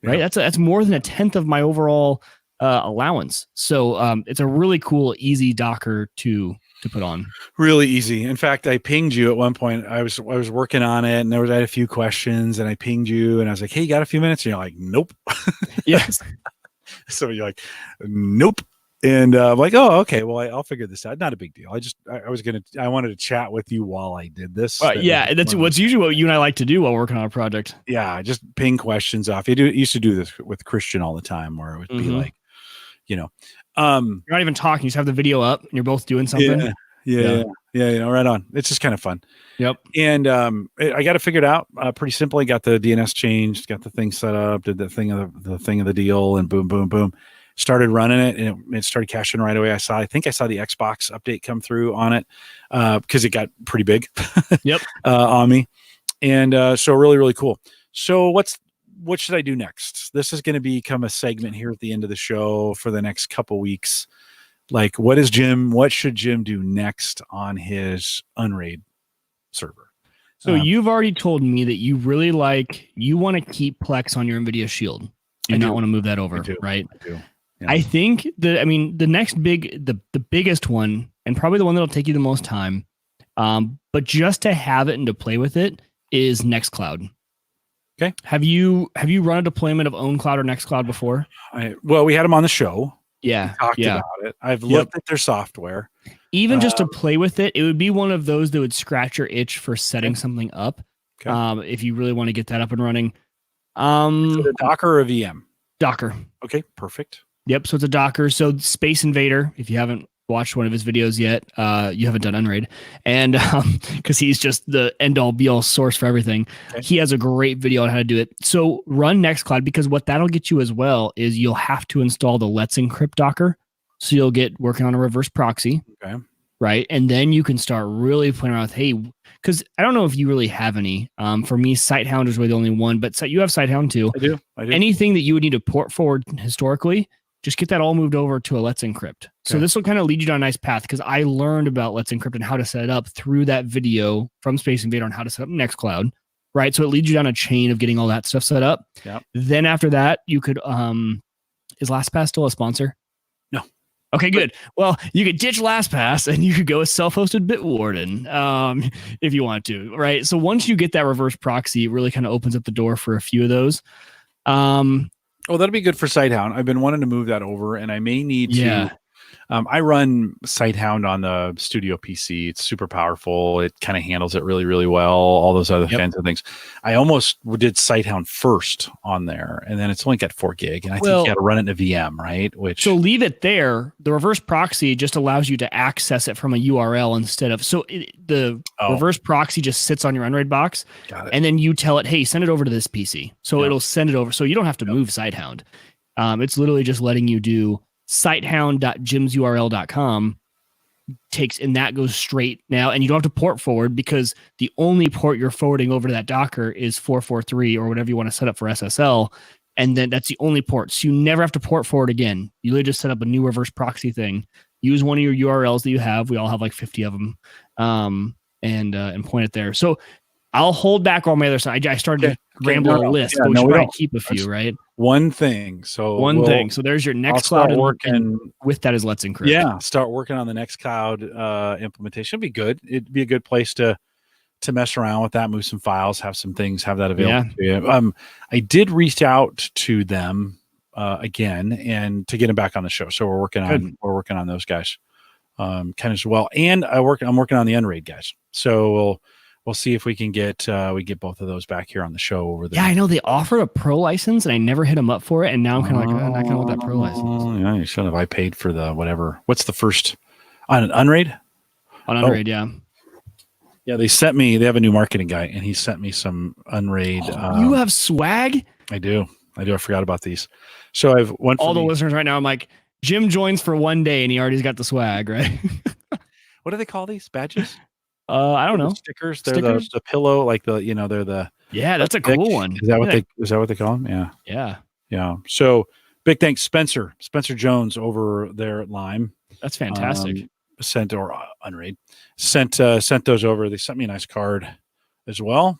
Right? That's more than a tenth of my overall allowance. So it's a really cool, easy Docker to put on. Really easy. In fact, I pinged you at one point. I was working on it, and I had a few questions, and I pinged you, and I was like, "Hey, you got a few minutes?" And you're like, "Nope." Yes. So you're like, "Nope." And I'm like, "Oh, okay. Well, I'll figure this out. Not a big deal. I wanted to chat with you while I did this." That's what's usually what you and I like to do while working on a project. Yeah, just ping questions off. Used to do this with Christian all the time, where it would be like, you're not even talking, you just have the video up and you're both doing something. Yeah, right on. It's just kind of fun. Yep. And I got it figured out pretty simply. Got the DNS changed, got the thing set up, did the thing of the deal, and boom, boom, boom. Started running it, and it started caching right away. I think I saw the Xbox update come through on it because it got pretty big. Yep. On me. And so really, really cool. So what should I do next? This is going to become a segment here at the end of the show for the next couple weeks. Like, what should Jim do next on his Unraid server? So you've already told me that you want to keep Plex on your NVIDIA Shield and not want to move that over, right? I do. Yeah. I think the next the biggest one, and probably the one that'll take you the most time, but just to have it and to play with it, is Nextcloud. Okay. Have you run a deployment of OwnCloud or Nextcloud before? We had them on the show. Yeah. We talked about it. I've looked at their software. Even just to play with it, it would be one of those that would scratch your itch for setting something up. Okay. If you really want to get that up and running. Is it a Docker or a VM? Docker. Okay, perfect. Yep. So it's a Docker. So Space Invader, if you haven't watched one of his videos yet, you haven't done Unraid, and because he's just the end all be all source for everything. Okay. He has a great video on how to do it. So run Nextcloud, because what that'll get you as well is you'll have to install the Let's Encrypt Docker. So you'll get working on a reverse proxy. Okay. Right. And then you can start really playing around with, because I don't know if you really have any. For me, Sighthound is really the only one, but you have Sighthound too. I do. Anything that you would need to port forward historically, just get that all moved over to a Let's Encrypt. Okay. So this will kind of lead you down a nice path, because I learned about Let's Encrypt and how to set it up through that video from Space Invader on how to set up Nextcloud. Right. So it leads you down a chain of getting all that stuff set up. Yep. Then after that, you could, is LastPass still a sponsor? No. Okay, good. Well, you could ditch LastPass and you could go with self-hosted Bitwarden if you want to, right? So once you get that reverse proxy, it really kind of opens up the door for a few of those. That'll be good for Sighthound. I've been wanting to move that over, and I may need to. I run Sighthound on the Studio PC. It's super powerful. It kind of handles it really, really well. All those other kinds of things. I almost did Sighthound first on there, and then it's only got 4 gig, and I think you got to run it in a VM, right? So leave it there. The reverse proxy just allows you to access it from a URL instead of. So reverse proxy just sits on your Unraid box, and then you tell it, hey, send it over to this PC. So it'll send it over. So you don't have to move Sighthound. It's literally just letting you do sighthound.jimsurl.com, that goes straight now, and you don't have to port forward because the only port you're forwarding over to that Docker is 443 or whatever you want to set up for SSL. And then that's the only port. So you never have to port forward again. You literally just set up a new reverse proxy thing. Use one of your URLs that you have. We all have like 50 of them, and point it there. So I'll hold back on my other side. I started to ramble a list, but we should probably keep a few, right? One thing. So So there's your next cloud working with that is Let's Encrypt. Yeah, start working on the next cloud implementation. It'd be good. It'd be a good place to mess around with that, move some files, have some things, have that available to you. I did reach out to them again and to get them back on the show. So we're working on those guys kind of as well. And I'm working on the Unraid guys. So we'll see if we can get both of those back here on the show over there. Yeah, I know they offered a pro license and I never hit them up for it. And now I'm kind of like, I'm not going to want that pro license. Yeah, you should have. I paid for the whatever. What's the first on an Unraid? On Unraid, yeah. Yeah, they have a new marketing guy, and he sent me some Unraid. You have swag? I do. I forgot about these. So I've went for all the listeners right now. I'm like, Jim joins for one day, and he already's got the swag, right? What do they call these badges? I don't know. Stickers. They're the pillow, like they're the. Yeah, that's a cool one. Is that what they call them? Yeah. Yeah. Yeah. So big thanks, Spencer Jones over there at Lime. That's fantastic. Sent those over. They sent me a nice card as well,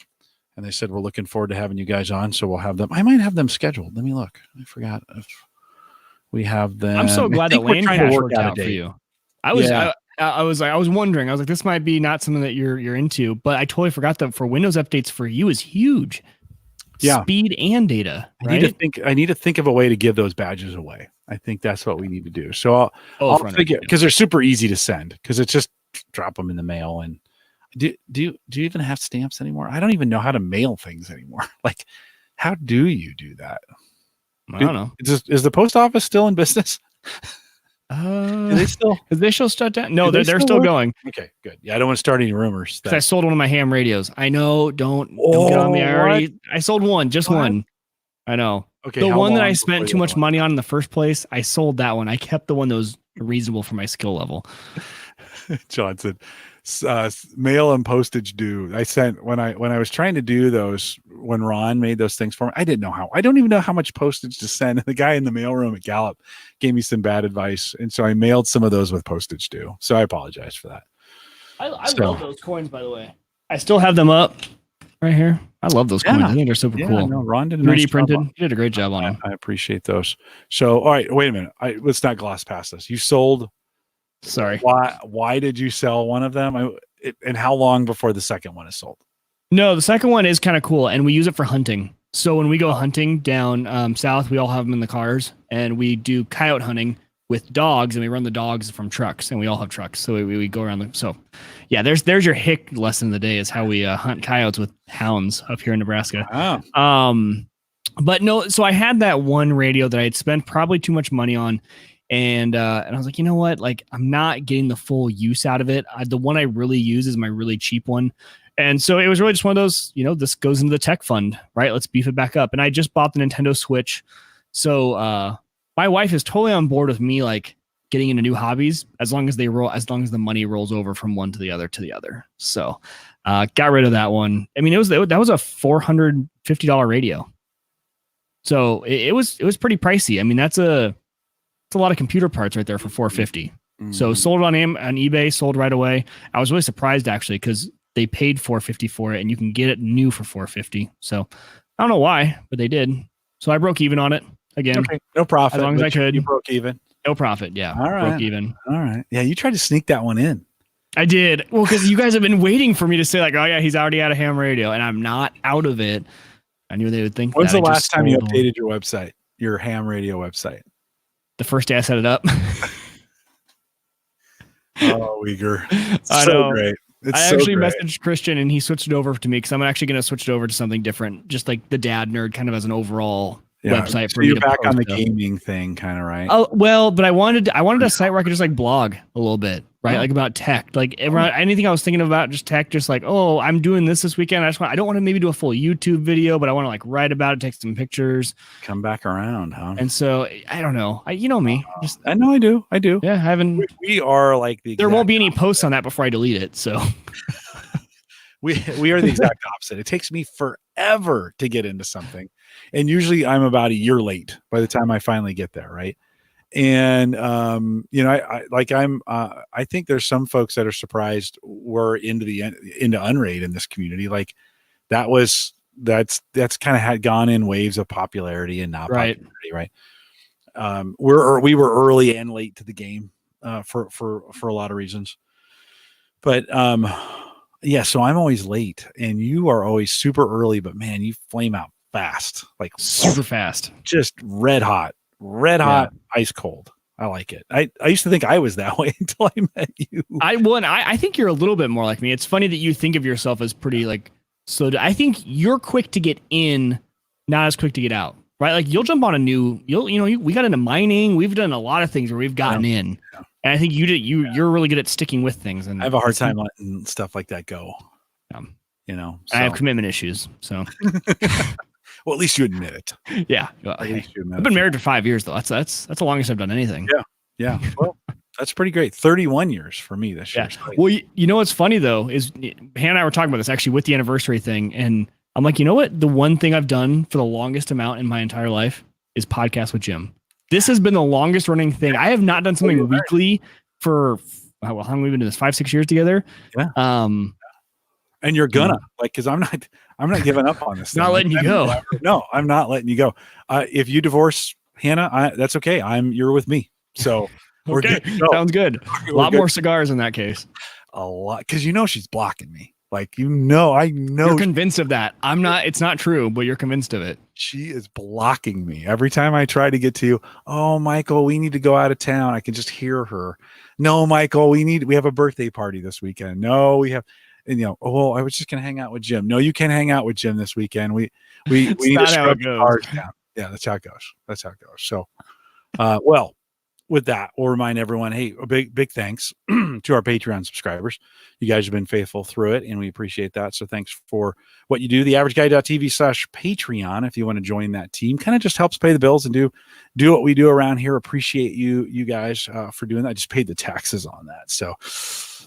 and they said we're looking forward to having you guys on. So we'll have them. I might have them scheduled. Let me look. I forgot if we have them. I'm so glad that Lane Cash worked out for you. I was wondering. I was like, this might be not something that you're into, but I totally forgot that for Windows updates for you is huge. Yeah, speed and data. Right? I need to think of a way to give those badges away. I think that's what we need to do. So I'll figure, because they're super easy to send, because it's just drop them in the mail. And do you even have stamps anymore? I don't even know how to mail things anymore. Like, how do you do that? I don't know. Is the post office still in business? Is they still shut down? No, they're still going. Okay, good. Yeah, I don't want to start any rumors. Because I sold one of my ham radios. I know. Don't get on me. I sold one, just one. I know. Okay, the one that I spent too much money on in the first place, I sold that one. I kept the one that was reasonable for my skill level. Johnson, mail and postage due. I sent when I was trying to do those, when Ron made those things for me, I didn't know how. I don't even know how much postage to send. And the guy in the mailroom at Gallup gave me some bad advice, and so I mailed some of those with postage due. So I apologize for that. I love those coins, by the way. I still have them up right here. I love those coins. I think they're super cool. No, Ron did a 3D nice printed. job. You did a great job on them. I appreciate those. So, all right, wait a minute. Let's not gloss past this. You sold. Sorry. Why did you sell one of them? And how long before the second one is sold? No, the second one is kind of cool, and we use it for hunting. So when we go hunting down south, we all have them in the cars, and we do coyote hunting with dogs, and we run the dogs from trucks, and we all have trucks, so we go around them. So, yeah, there's your hick lesson of the day is how we hunt coyotes with hounds up here in Nebraska. Wow. But no, so I had that one radio that I had spent probably too much money on, and I was like, you know what? Like, I'm not getting the full use out of it. The one I really use is my really cheap one. And so it was really just one of those, this goes into the tech fund, right? Let's beef it back up. And I just bought the Nintendo Switch. So my wife is totally on board with me, like, getting into new hobbies as long as the money rolls over from one to the other. So got rid of that one. I mean, that was a $450 radio. So it was pretty pricey. I mean, that's a lot of computer parts right there for $450. So sold it on eBay, sold right away. I was really surprised actually, because they paid $450 for it, and you can get it new for $450. So I don't know why, but they did. So I broke even on it again. Okay, no profit. As long as I could. You broke even. No profit. Yeah. All right. Broke even. All right. Yeah, you tried to sneak that one in. I did. Well, because you guys have been waiting for me to say, like, oh yeah, he's already out of ham radio, and I'm not out of it. I knew they would think. When's the last time you updated your website, your ham radio website? The first day I set it up. Oh, Uyghur. I so know. Great. It's I so actually great. messaged Christian, and he switched it over to me, because I'm actually going to switch it over to something different, just like the dad nerd, kind of as an overall website. So you're back on the gaming thing, kind of, right? Oh well, but I wanted a site where I could just like blog a little bit, right? Like about tech, like anything I was thinking about, just tech, just like, oh, I'm doing this weekend. I don't want to maybe do a full YouTube video, but I want to like write about it, take some pictures. Come back around, huh? And so I don't know. You know me. Just I know I do. I do. yeah, I haven't. We are like There won't be any posts on that before I delete it. So we are the exact opposite. It takes me forever to get into something, and usually I'm about a year late by the time I finally get there, right? And I think there's some folks that are surprised we're into Unraid in this community. Like that's kind of had gone in waves of popularity and not popularity, right? We were early and late to the game for a lot of reasons, but yeah, so I'm always late and you are always super early, but man, you flame out fast, like super fast, just red hot, ice cold. I like it. I used to think I was that way until I met you. I think you're a little bit more like me. It's funny that you think of yourself as pretty like, so I think you're quick to get in, not as quick to get out, right? Like you'll jump on we got into mining. We've done a lot of things where we've gotten in. Yeah. And I think you're really good at sticking with things. And I have a hard time letting stuff like that go. So. I have commitment issues. So, well, at least you admit it. Yeah. I've been married for 5 years though. That's the longest I've done anything. Yeah. Well, that's pretty great. 31 years for me this year. Yeah. Well, you know what's funny though is Hannah and I were talking about this actually with the anniversary thing, and I'm like, you know what? The one thing I've done for the longest amount in my entire life is podcast with Jim. This has been the longest running thing. I have not done something weekly for how long have we been doing this? 5-6 years together. Yeah. And you're gonna because I'm not giving up on this. Not letting you go. No, I'm not letting you go. If you divorce Hannah, that's okay. You're with me. So we're good. Sounds good. A lot more cigars in that case. A lot, because she's blocking me. Like, I know. You're convinced of that. I'm not. It's not true, but you're convinced of it. She is blocking me every time I try to get to you. Oh, Michael, we need to go out of town. I can just hear her. No, Michael, we have a birthday party this weekend. No, we have. And I was just gonna hang out with Jim. No, you can't hang out with Jim this weekend. We need to scrub the cars down. Yeah, that's how it goes. So, well, with that, we'll remind everyone, hey, a big thanks to our Patreon subscribers. You guys have been faithful through it, and we appreciate that. So thanks for what you do. TheAverageGuy.tv/Patreon, if you want to join that team, kind of just helps pay the bills and do what we do around here. Appreciate you guys for doing that. I just paid the taxes on that. So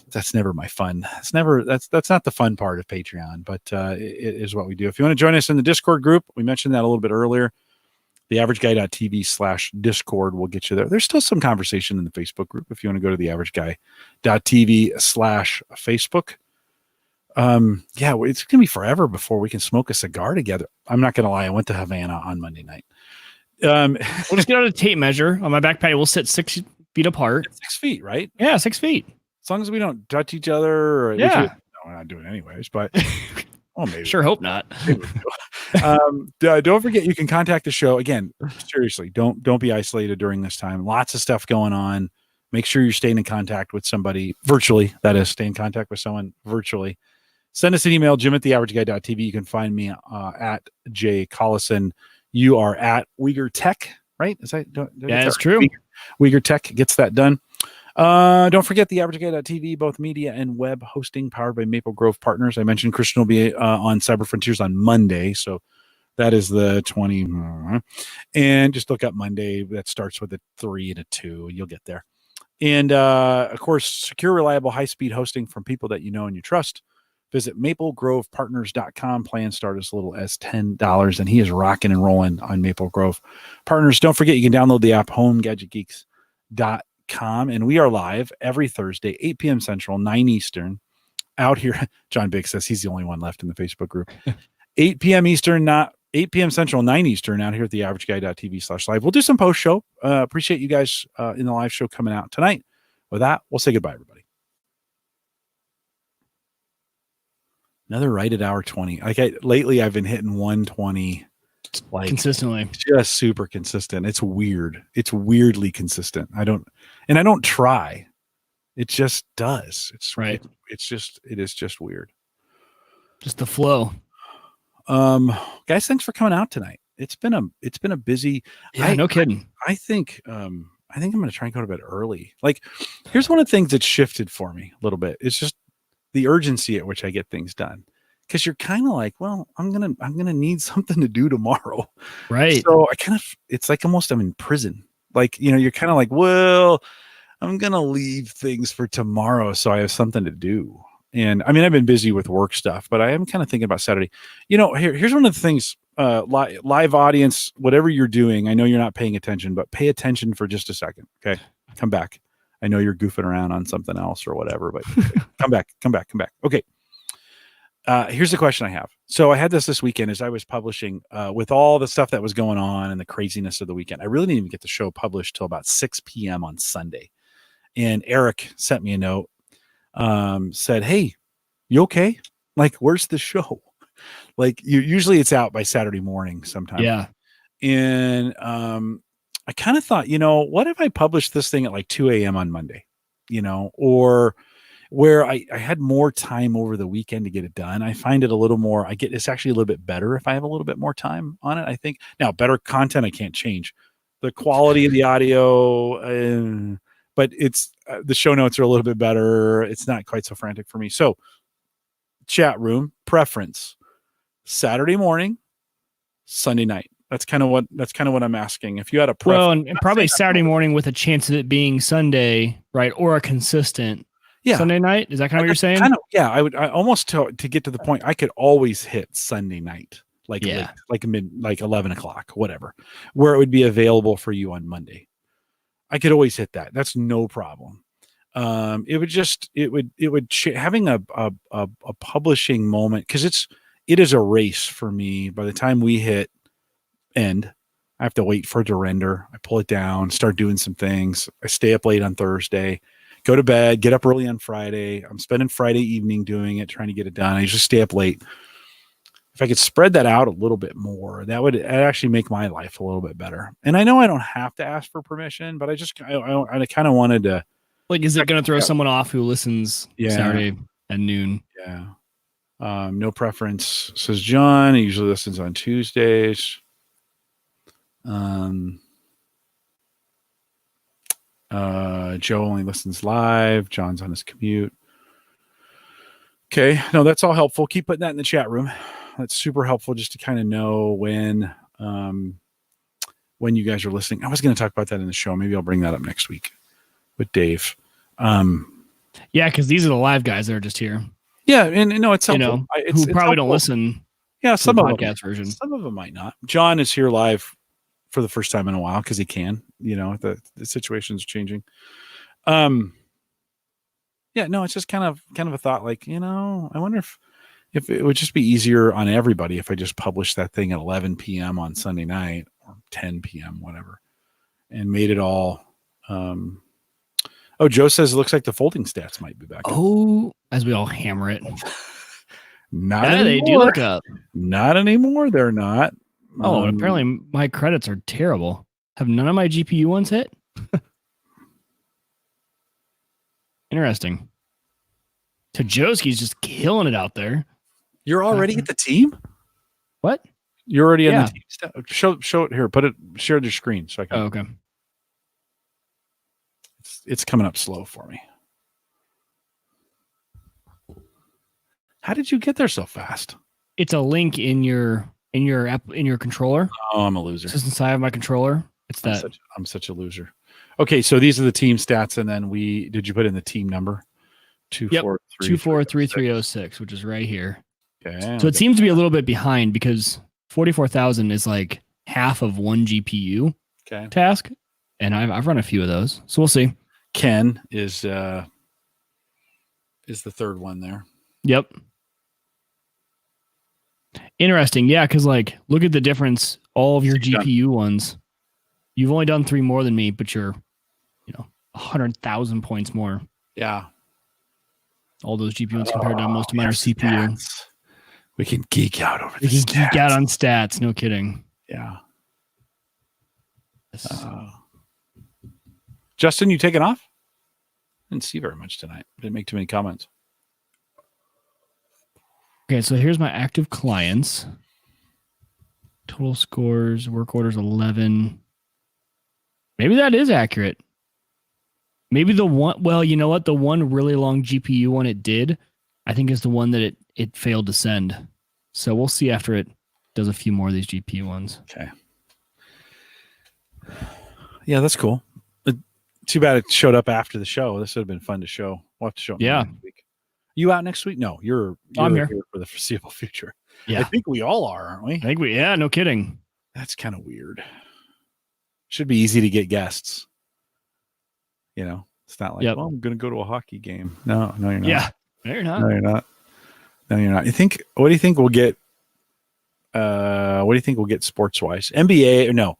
that's never my fun. That's not the fun part of Patreon, but it is what we do. If you want to join us in the Discord group, we mentioned that a little bit earlier. TheAverageGuy.tv/Discord will get you there. There's still some conversation in the Facebook group if you want to go to TheAverageGuy.tv/Facebook. Yeah, it's gonna be forever before we can smoke a cigar together. I'm not gonna lie, I went to Havana on Monday night. We'll just get out a tape measure on my back patio. We'll sit 6 feet apart. 6 feet, right? Yeah, 6 feet. As long as we don't touch each other. Yeah. We're not doing it anyways, but maybe. Sure hope not. Don't forget, you can contact the show. Again, seriously, don't be isolated during this time. Lots of stuff going on. Make sure you're staying in contact with somebody virtually. That is, stay in contact with someone virtually. Send us an email, jim@theaverageguy.tv. You can find me at Jay Collison. You are at Uyghur Tech, right? Is that? Yeah, that's true. Uyghur Tech gets that done. Don't forget TheAverageGuy.tv, both media and web hosting powered by Maple Grove Partners. I mentioned Christian will be on Cyber Frontiers on Monday, so that is the 20. And just look up Monday. That starts with a 3 and a 2. You'll get there. And of course, secure, reliable, high-speed hosting from people that you know and you trust. Visit maplegrovepartners.com. Plans start as little as $10, and he is rocking and rolling on Maple Grove Partners. Don't forget, you can download the app HomeGadgetGeeks.com. And we are live every Thursday, 8 p.m. Central, 9 Eastern, out here. John Biggs says he's the only one left in the Facebook group. 8 p.m. Eastern, not 8 p.m. Central, 9 Eastern, out here at theaverageguy.tv/live. We'll do some post show. Appreciate you guys in the live show coming out tonight. With that, we'll say goodbye, everybody. Another right at hour 20. Lately, I've been hitting 120 consistently, just super consistent. It's weird. It's weirdly consistent. I don't try. It just does. It's right. It is just weird. Just the flow. Guys, thanks for coming out tonight. It's been a busy. Yeah, no kidding. I think I think I'm going to try and go to bed early. Like, here's one of the things that shifted for me a little bit. It's just the urgency at which I get things done. Because you're kind of like, well, I'm gonna need something to do tomorrow. Right. So I kind of, it's like almost I'm in prison. Like, you're kind of like, well, I'm gonna leave things for tomorrow so I have something to do. And I mean, I've been busy with work stuff, but I am kind of thinking about Saturday. Here's one of the things, live audience, whatever you're doing, I know you're not paying attention, but pay attention for just a second. Okay. Come back. I know you're goofing around on something else or whatever, but come back. Okay. Here's the question I have. So I had this weekend as I was publishing, with all the stuff that was going on and the craziness of the weekend. I really didn't even get the show published till about 6 p.m. on Sunday. And Eric sent me a note, said, "Hey, you okay? Like, where's the show?" Like, usually it's out by Saturday morning sometime. Yeah. And I kind of thought, what if I published this thing at like 2 a.m. on Monday, or where I had more time over the weekend to get it done. I find it a little more, it's actually a little bit better if I have a little bit more time on it. I think now better content, I can't change the quality of the audio, but it's the show notes are a little bit better. It's not quite so frantic for me. So chat room preference, Saturday morning, Sunday night. That's kind of what I'm asking. If you had a preference, well, and probably Saturday morning with a chance of it being Sunday, right? Or a consistent Sunday night. Is that kind of what you're saying? I would almost to get to the point. I could always hit Sunday night, like late, like 11 o'clock, whatever, where it would be available for you on Monday. I could always hit that. That's no problem. Having a publishing moment, because it is a race for me. By the time we hit end, I have to wait for it to render. I pull it down, start doing some things. I stay up late on Thursday, go to bed, get up early on Friday. I'm spending Friday evening doing it, trying to get it done. I just stay up late. If I could spread that out a little bit more, that would actually make my life a little bit better. And I know I don't have to ask for permission, but I kind of wanted to. Like, is it going to throw someone off who listens Saturday at noon? Yeah. No preference, says John. He usually listens on Tuesdays. Joe only listens live. John's on his commute. Okay. No, that's all helpful. Keep putting that in the chat room. That's super helpful just to kind of know when you guys are listening. I was going to talk about that in the show. Maybe I'll bring that up next week with Dave. Yeah, because these are the live guys that are just here. Yeah, and it's helpful. Who probably don't listen. Yeah, some of them podcast version. Some of them might not. John is here live for the first time in a while because he can. The situation's changing. Yeah, no, it's just kind of a thought. Like, I wonder if it would just be easier on everybody if I just published that thing at 11 p.m. on Sunday night or 10 p.m. whatever, and made it all. Joe says it looks like the folding stats might be back. Oh, as we all hammer it. Not anymore. They do look up. Not anymore. They're not. Apparently my credits are terrible. Have none of my GPU ones hit? Interesting. Tajoski's just killing it out there. You're already at the team? What? You're already on the team. Show it here. Share the screen so I can. Oh, okay. It's coming up slow for me. How did you get there so fast? It's a link in your app, in your controller. Oh, I'm a loser. It's inside of my controller. It's that. I'm such a loser. Okay, so these are the team stats, and then did you put in the team number? 243306, which is right here. Okay. So it seems to be a little bit behind because 44,000 is like half of one GPU task, and I've run a few of those, so we'll see. Ken is the third one there. Yep. Interesting. Yeah, because look at the difference. All of your GPU ones, you've only done 3 more than me, but you're 100,000 points more. Yeah. All those GPU ones compared to most of mine are CPU. Stats. We can geek out over this. We can geek out on stats. No kidding. Yeah. Justin, you taking off? Didn't see very much tonight. Didn't make too many comments. Okay, so here's my active clients. Total scores, work orders 11. Maybe that is accurate. Maybe the one, well, you know what? The one really long GPU one it did, I think is the one that it failed to send. So we'll see after it does a few more of these GPU ones. Okay. Yeah, that's cool. Too bad it showed up after the show. This would have been fun to show. We'll have to show it Yeah. next week. You out next week? No, you're I'm here. for the foreseeable future. Yeah. I think we all are, aren't we? I think yeah, no kidding. That's kind of weird. Should be easy to get guests. You know, it's not like, well, I'm going to go to a hockey game. No, you're not. Yeah. No, you're not. No, you're not. No, you're not. What do you think we'll get? What do you think we'll get sports wise? NBA or no?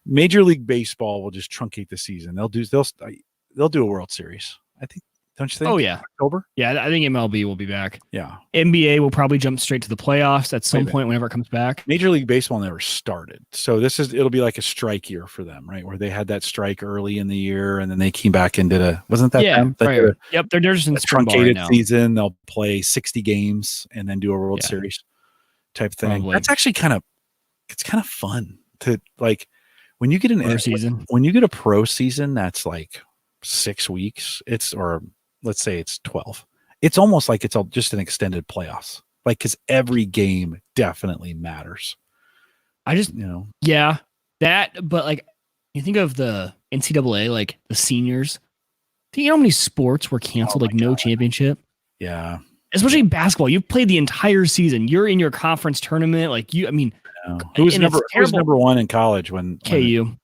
Major League Baseball will just truncate the season. They'll do a World Series. I think. Don't you think? Oh yeah, October. Yeah, I think MLB will be back. Yeah, NBA will probably jump straight to the playoffs at some point whenever it comes back. Major League Baseball never started, so it'll be like a strike year for them, right? Where they had that strike early in the year, and then they came back and did wasn't that them? Right. Yep, they're just in truncated right season. They'll play 60 games and then do a World Series type thing. Probably. That's actually kind of fun to like when you get season. When you get a pro season that's like 6 weeks. Let's say it's 12. It's almost like it's just an extended playoffs. Like, because every game definitely matters. I just, yeah, that, but like, you think of the NCAA, like the seniors. Do you know how many sports were canceled? No championship. Yeah. Especially basketball. You've played the entire season. You're in your conference tournament. Who was number one in college when KU?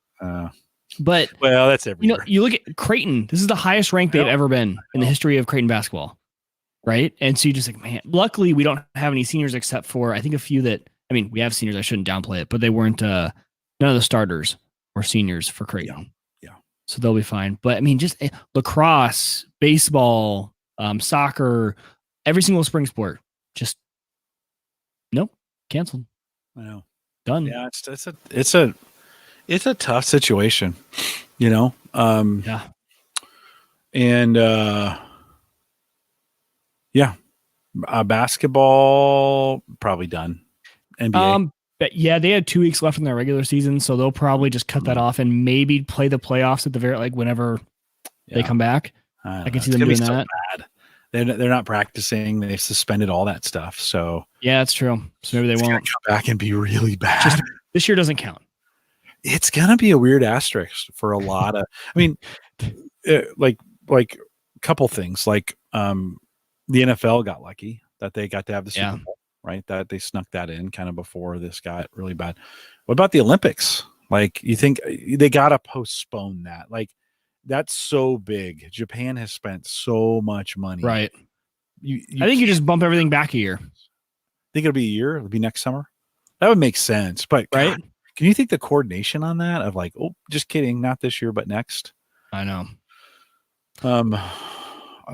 But that's every year. You look at Creighton. This is the highest rank they've ever been in the history of Creighton basketball, right? And so you just like, man. Luckily, we don't have any seniors except for I think a few that. I mean, we have seniors. I shouldn't downplay it, but they weren't. None of the starters were seniors for Creighton. Yeah. So they'll be fine. But I mean, just lacrosse, baseball, soccer, every single spring sport, just nope, canceled. I know. Done. Yeah, it's a tough situation, yeah. And basketball probably done. NBA. But yeah, they had 2 weeks left in their regular season, so they'll probably just cut that off and maybe play the playoffs at the very whenever they come back. I can see them doing that. Bad. They're not practicing. They've suspended all that stuff. So yeah, that's true. So maybe they won't come back and be really bad. This year doesn't count. It's gonna be a weird asterisk for a lot of. I mean, like a couple things. Like the NFL got lucky that they got to have the Super Bowl, right? That they snuck that in kind of before this got really bad. What about the Olympics? Like, you think they gotta postpone that? Like, that's so big. Japan has spent so much money, right? I think you just bump everything back a year. Think it'll be a year? It'll be next summer. That would make sense, but right. God, can you think the coordination on that of like, oh, just kidding, not this year, but next? I know.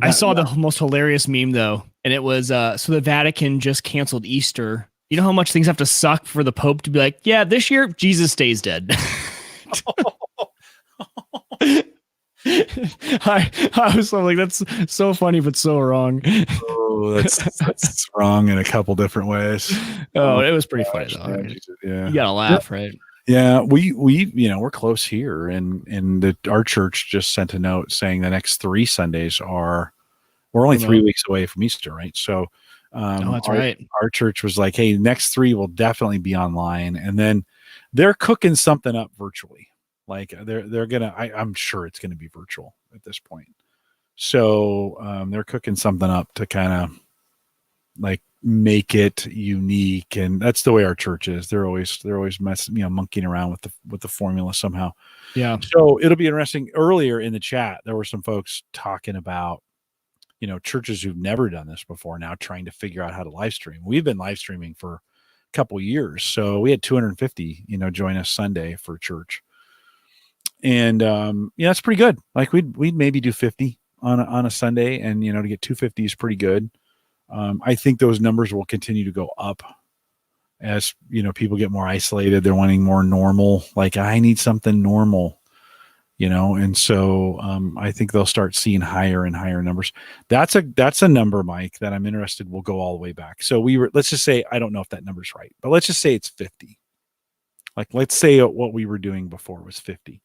I saw the most hilarious meme though, and it was so the Vatican just canceled Easter. You know how much things have to suck for the Pope to be like, yeah, this year Jesus stays dead. I was like, that's so funny, but so wrong. Oh, that's wrong in a couple different ways. Oh, it was pretty funny though. Yeah, you gotta laugh, right? Yeah, we we're close here, and our church just sent a note saying the next 3 Sundays we're only 3 weeks away from Easter, right? So, that's right. Our church was like, hey, next 3 will definitely be online, and then they're cooking something up virtually. Like they're gonna, I'm sure it's gonna be virtual at this point. So they're cooking something up to kind of like make it unique, and that's the way our church is. They're always monkeying around with the formula somehow. Yeah. So it'll be interesting. Earlier in the chat, there were some folks talking about churches who've never done this before now trying to figure out how to live stream. We've been live streaming for a couple years, so we had 250 join us Sunday for church. And that's pretty good. Like we'd maybe do 50 on a Sunday, and to get 250 is pretty good. I think those numbers will continue to go up as people get more isolated. They're wanting more normal. Like, I need something normal, and so I think they'll start seeing higher and higher numbers. That's a number, Mike, that I'm interested will go all the way back. So let's just say, I don't know if that number's right, but let's just say it's 50. Like, let's say what we were doing before was 50.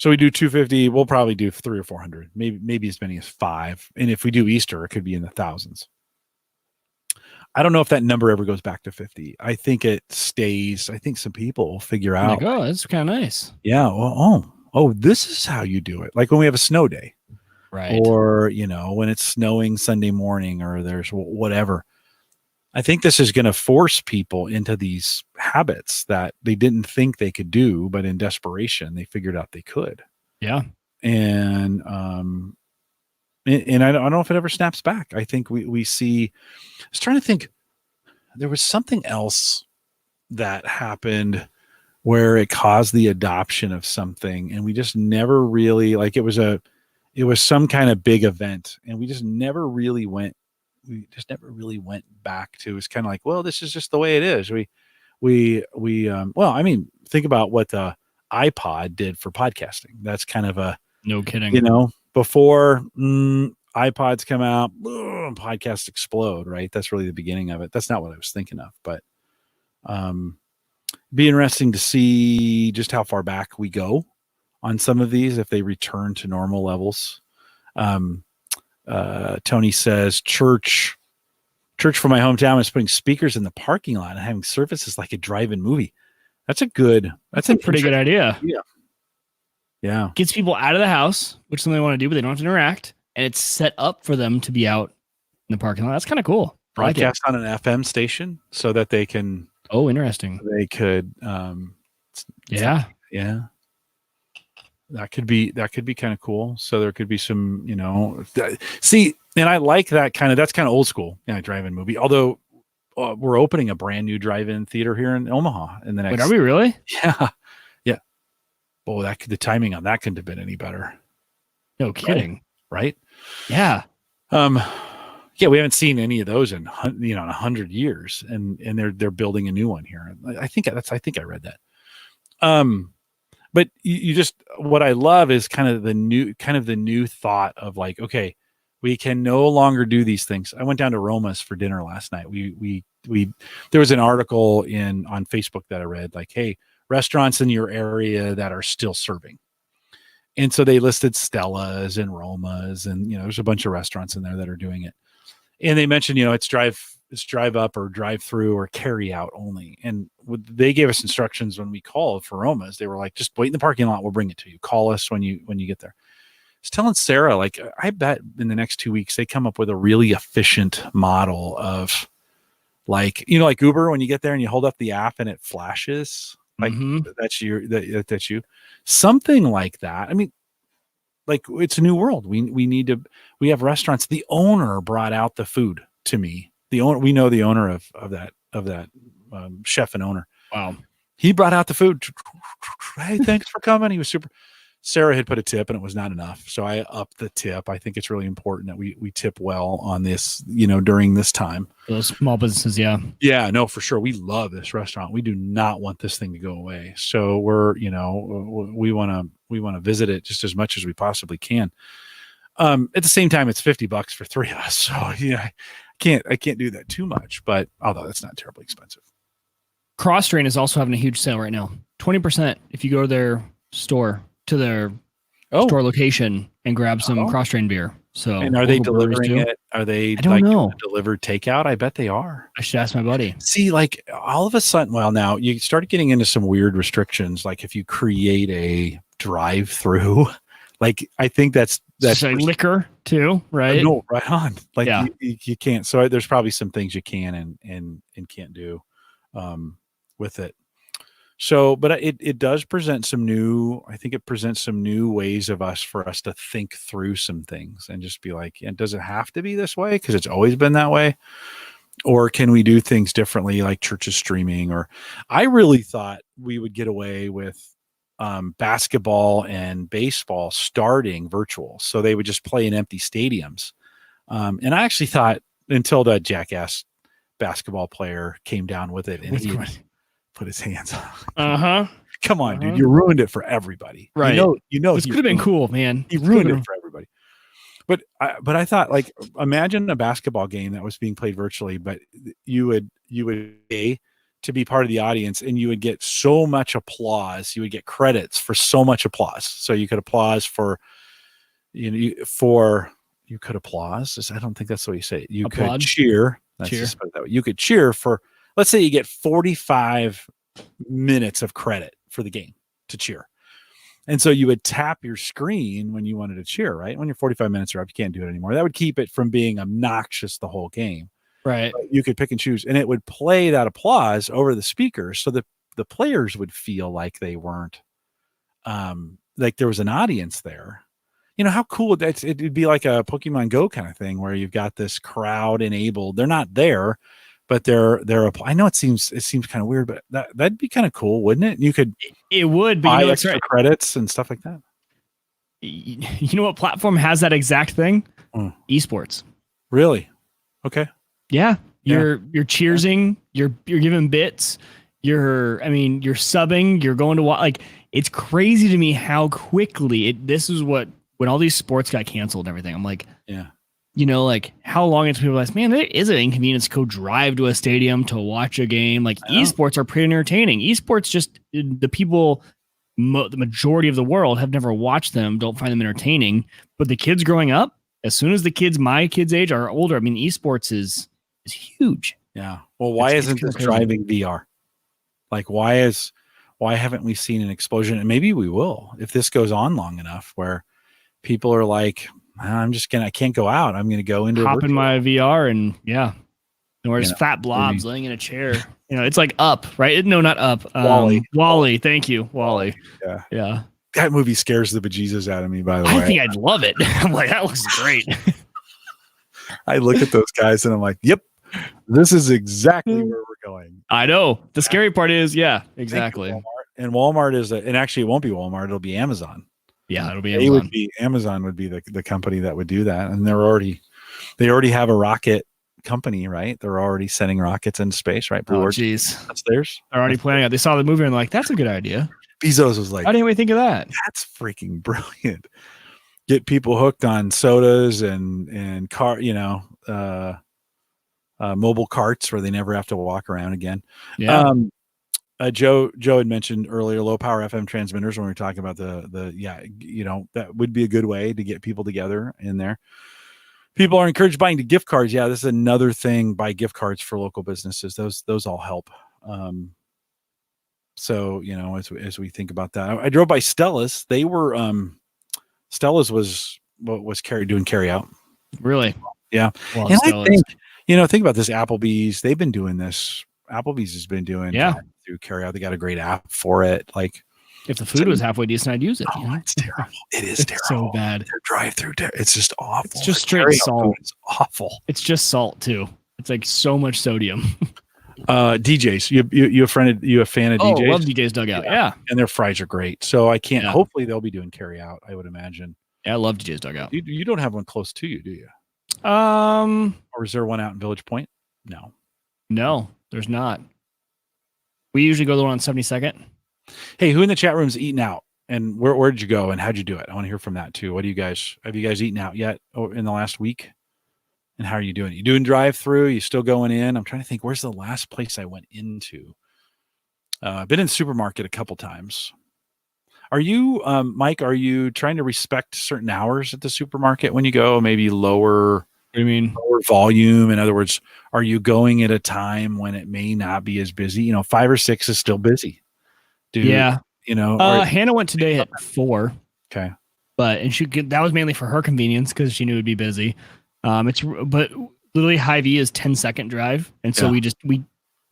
So we do 250. We'll probably do 300 or 400, maybe as many as 5. And if we do Easter, it could be in the thousands. I don't know if that number ever goes back to 50. I think it stays. I think some people will figure out. Like, oh, that's kind of nice. Yeah. Well, this is how you do it. Like when we have a snow day, Right? or when it's snowing Sunday morning, or there's whatever. I think this is going to force people into these habits that they didn't think they could do, but in desperation, they figured out they could. Yeah. And I don't know if it ever snaps back. I think we see. I was trying to think. There was something else that happened where it caused the adoption of something, and we just never really it was some kind of big event, and we just never really went. We just never really went back to. It's kind of like, well, this is just the way it is. Well, I mean, think about what the iPod did for podcasting. That's kind of a no kidding. Before iPods come out, boom, podcasts explode, right? That's really the beginning of it. That's not what I was thinking of, but be interesting to see just how far back we go on some of these, if they return to normal levels. Tony says church from my hometown is putting speakers in the parking lot and having services like a drive-in movie. That's a pretty good idea. Yeah. Gets people out of the house, which is something they want to do, but they don't have to interact. And it's set up for them to be out in the parking lot. That's kind of cool. Broadcast on an FM station so that they can. Oh, interesting. They could. Yeah. Yeah. That could be kind of cool. So there could be some, see, and I like that that's kind of old school, drive-in movie. Although we're opening a brand new drive-in theater here in Omaha in the next. Wait, are we really? Yeah. Yeah. Oh, the timing on that couldn't have been any better. No kidding. Right? Yeah. Yeah, we haven't seen any of those in 100 years, and they're building a new one here. I think I read that. But you just, what I love is kind of the new thought of like, okay, we can no longer do these things. I went down to Roma's for dinner last night. There was an article on Facebook that I read, like, hey, restaurants in your area that are still serving. And so they listed Stella's and Roma's, and there's a bunch of restaurants in there that are doing it. And they mentioned, it's drive up or drive through or carry out only. And they gave us instructions when we called for Roma's. They were like, just wait in the parking lot. We'll bring it to you. Call us when you get there. I was telling Sarah, like, I bet in the next 2 weeks, they come up with a really efficient model of like, like Uber, when you get there and you hold up the app and it flashes, like that's you, something like that. I mean, like, it's a new world. We have restaurants. The owner brought out the food to me. We know the owner of that chef and owner. Wow. He brought out the food. Hey, thanks for coming. He was super. Sarah had put a tip and it was not enough. So I upped the tip. I think it's really important that we tip well on this, during this time. Those small businesses. Yeah. Yeah, no, for sure. We love this restaurant. We do not want this thing to go away. So we're, we want to visit it just as much as we possibly can. At the same time, it's $50 for 3 of us. So I can't do that too much, but although that's not terribly expensive. Cross Train is also having a huge sale right now. 20% if you go to their store, to their store location, and grab some Cross Train beer. So, and are they delivering it? Are they? I don't know. Delivered takeout? I bet they are. I should ask my buddy. See, like, all of a sudden, well, now you started getting into some weird restrictions. Like if you create a drive-through, like I think that's like liquor too, right? No, right on. Like you can't. So there's probably some things you can and can't do with it. So, but it does present some new. I think it presents some new ways for us to think through some things and just be like, and does it have to be this way? Because it's always been that way. Or can we do things differently, like churches streaming? Or I really thought we would get away with basketball and baseball starting virtual, so they would just play in empty stadiums. And I actually thought, until that jackass basketball player came down with it and he put his hands on. Come on, dude, you ruined it for everybody. Right? This could have been cool, man. He ruined it for everybody. But I thought, like, imagine a basketball game that was being played virtually, but you would pay to be part of the audience, and you would get so much applause. You would get credits for so much applause. So you could applause for, you could applause. I don't think that's the way you say it. You Applaud. could cheer. Let's Cheer. just put it that way. You could cheer for, let's say you get 45 minutes of credit for the game to cheer. And so you would tap your screen when you wanted to cheer, right? When your 45 minutes are up, you can't do it anymore. That would keep it from being obnoxious the whole game. Right. But you could pick and choose, and it would play that applause over the speakers so that the players would feel like they weren't, like there was an audience there. How cool would that? It'd be like a Pokemon Go kind of thing where you've got this crowd enabled. They're not there, but they're. I know it seems kind of weird, but that'd be kind of cool, wouldn't it? You could. It would, but buy extra right. credits and stuff like that. You know what platform has that exact thing? Esports. Really? Okay. Yeah. You're cheersing, you're giving bits, you're subbing, you're going to watch. Like, it's crazy to me how quickly this is when all these sports got canceled and everything. I'm like, yeah. Like how long it's people realize, man, it is an inconvenience to go drive to a stadium to watch a game. Like esports are pretty entertaining. Esports, just the people, the majority of the world have never watched them, don't find them entertaining. But the kids growing up, as soon as my kids' age are older, esports is huge. Yeah. Well, why isn't this driving VR? Like, why haven't we seen an explosion? And maybe we will if this goes on long enough, where people are like, I can't go out. I'm going to go into hop in my VR and or just fat blobs laying in a chair. It's like Up, right? No, not Up. Wall-E. Thank you, Wall-E. Yeah. That movie scares the bejesus out of me, by the way. I think I'd love it. I'm like, that looks great. I look at those guys and I'm like, yep, this is exactly where we're going. I know. The scary part is, exactly. And Walmart is, and actually it won't be Walmart. It'll be Amazon. Yeah, it'll be Amazon. Amazon would be the company that would do that. And they already have a rocket company, right? They're already sending rockets into space, right? Oh, geez. That's theirs. They're already planning it. They saw the movie and they're like, that's a good idea. Bezos was like, how didn't we think of that? That's freaking brilliant. Get people hooked on sodas and car, mobile carts where they never have to walk around again. Yeah. Joe had mentioned earlier low power FM transmitters when we were talking about that would be a good way to get people together in there. People are encouraged buying the gift cards. Yeah, this is another thing. Buy gift cards for local businesses. Those all help. So as we think about that, I drove by Stella's. They were Stella's was doing carry out. Really? Yeah. Well, and I think think about this. Applebee's, they've been doing this. Applebee's has been doing through carry out. They got a great app for it. Like, if the food was halfway decent, I'd use it. Oh, it's terrible. It's terrible. So bad. Their drive-through, it's just awful. It's just straight salt. It's awful. It's just salt too. It's like so much sodium. DJs, you a fan of DJs? Oh, love DJs Dugout. Yeah. And their fries are great. So I can't. Yeah. Hopefully they'll be doing carry out. I would imagine. Yeah, I love DJs Dugout. You don't have one close to you, do you? Or is there one out in Village Point? No, there's not. We usually go the one on 72nd. Hey, who in the chat room is eating out? And where did you go and how'd you do it? I want to hear from that too. Have you guys eaten out yet in the last week? And how are you doing? You doing drive-through? You still going in? I'm trying to think. Where's the last place I went into? Been in the supermarket a couple times. Are you, Mike? Are you trying to respect certain hours at the supermarket when you go? Maybe lower. What do you mean? Lower volume. In other words, are you going at a time when it may not be as busy? 5 or 6 is still busy. Yeah. Hannah went today at 4. Okay. And that was mainly for her convenience because she knew it'd be busy. But literally Hy-Vee is 10-second drive. And so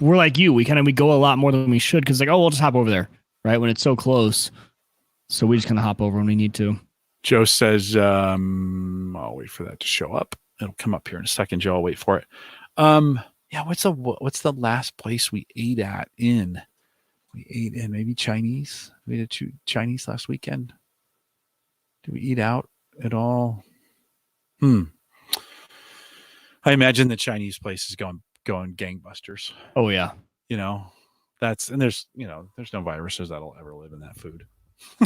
we're like you, we go a lot more than we should. Cause we'll just hop over there. Right. When it's so close. So we just kind of hop over when we need to. Joe says, I'll wait for that to show up. It'll come up here in a second, Joe. I'll wait for it. What's the last place we ate at in? We ate in maybe Chinese. We ate Chinese last weekend. Did we eat out at all? I imagine the Chinese place is going gangbusters. Oh yeah. There's no viruses that'll ever live in that food.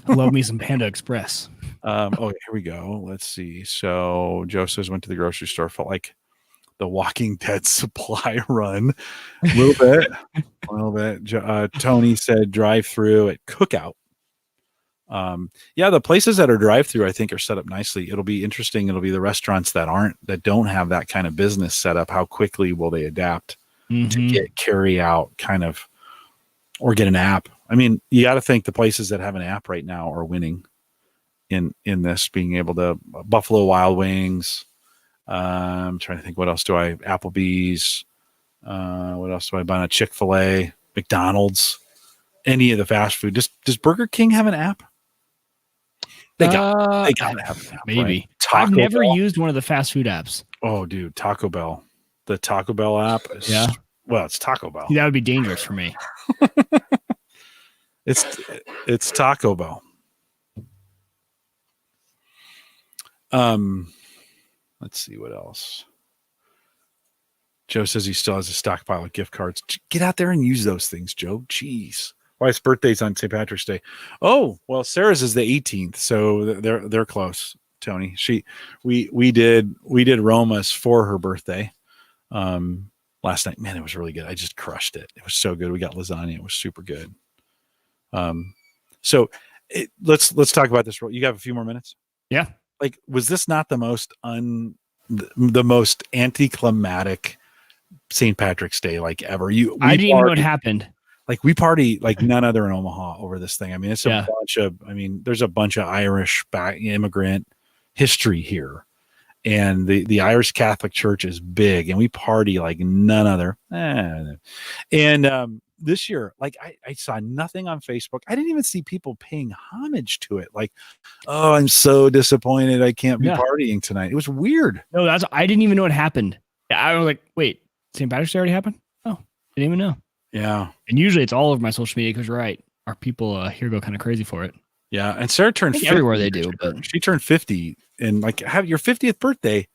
I love me some Panda Express. Here we go. Let's see. So Joe says went to the grocery store, felt like the Walking Dead supply run. A little bit. Tony said drive-through at Cookout. Yeah, the places that are drive-through, I think, are set up nicely. It'll be interesting. It'll be the restaurants that don't have that kind of business set up. How quickly will they adapt to get carry out kind of, or get an app? I mean, you got to think the places that have an app right now are winning in this, being able to Buffalo Wild Wings. I'm trying to think, what else do I, Applebee's, what else do I buy? Chick-fil-A, McDonald's, any of the fast food. Does Burger King have an app? They got to have an app, maybe. Right? I've never used one of the fast food apps. Oh, dude, Taco Bell. The Taco Bell app is, well, it's Taco Bell. That would be dangerous for me. It's Taco Bell. Let's see what else. Joe says he still has a stockpile of gift cards. Get out there and use those things, Joe. Jeez. Wife's birthday's on St. Patrick's Day. Oh, well, Sarah's is the 18th, so they're close. Tony, we did Roma's for her birthday last night. Man, it was really good. I just crushed it. It was so good. We got lasagna. It was super good. So let's talk about this. You got a few more minutes? Yeah. Like, was this not the most anticlimactic St. Patrick's Day like ever? I didn't even know what happened. Like, we party like none other in Omaha over this thing. I mean, it's a bunch of, there's a bunch of Irish immigrant history here. And the Irish Catholic Church is big, and we party like none other. And this year, like, I saw nothing on Facebook. I didn't even see people paying homage to it. Like, oh, I'm so disappointed I can't be partying tonight. It was weird. No, I didn't even know what happened. I was like, wait, St. Patrick's Day already happened? Oh, didn't even know. Yeah. And usually it's all over my social media because you're right. Our people here go kind of crazy for it. Yeah. And Sarah turned 50 everywhere they do, but she turned 50 and like have your 50th birthday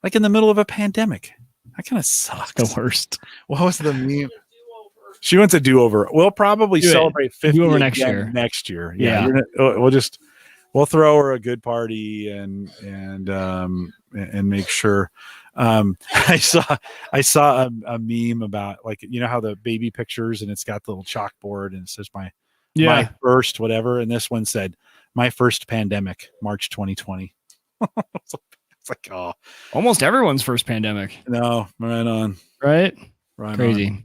like in the middle of a pandemic. That kind of sucks. The worst. What was the meme? She wants a do-over. We'll probably celebrate 50 do-over next year. Next year. Yeah. We'll throw her a good party and make sure. I saw a meme about, like, you know how the baby pictures and it's got the little chalkboard and it says my first whatever, and this one said my first pandemic, March 2020. It's like, oh, almost everyone's first pandemic. No, right on. Right Crazy on.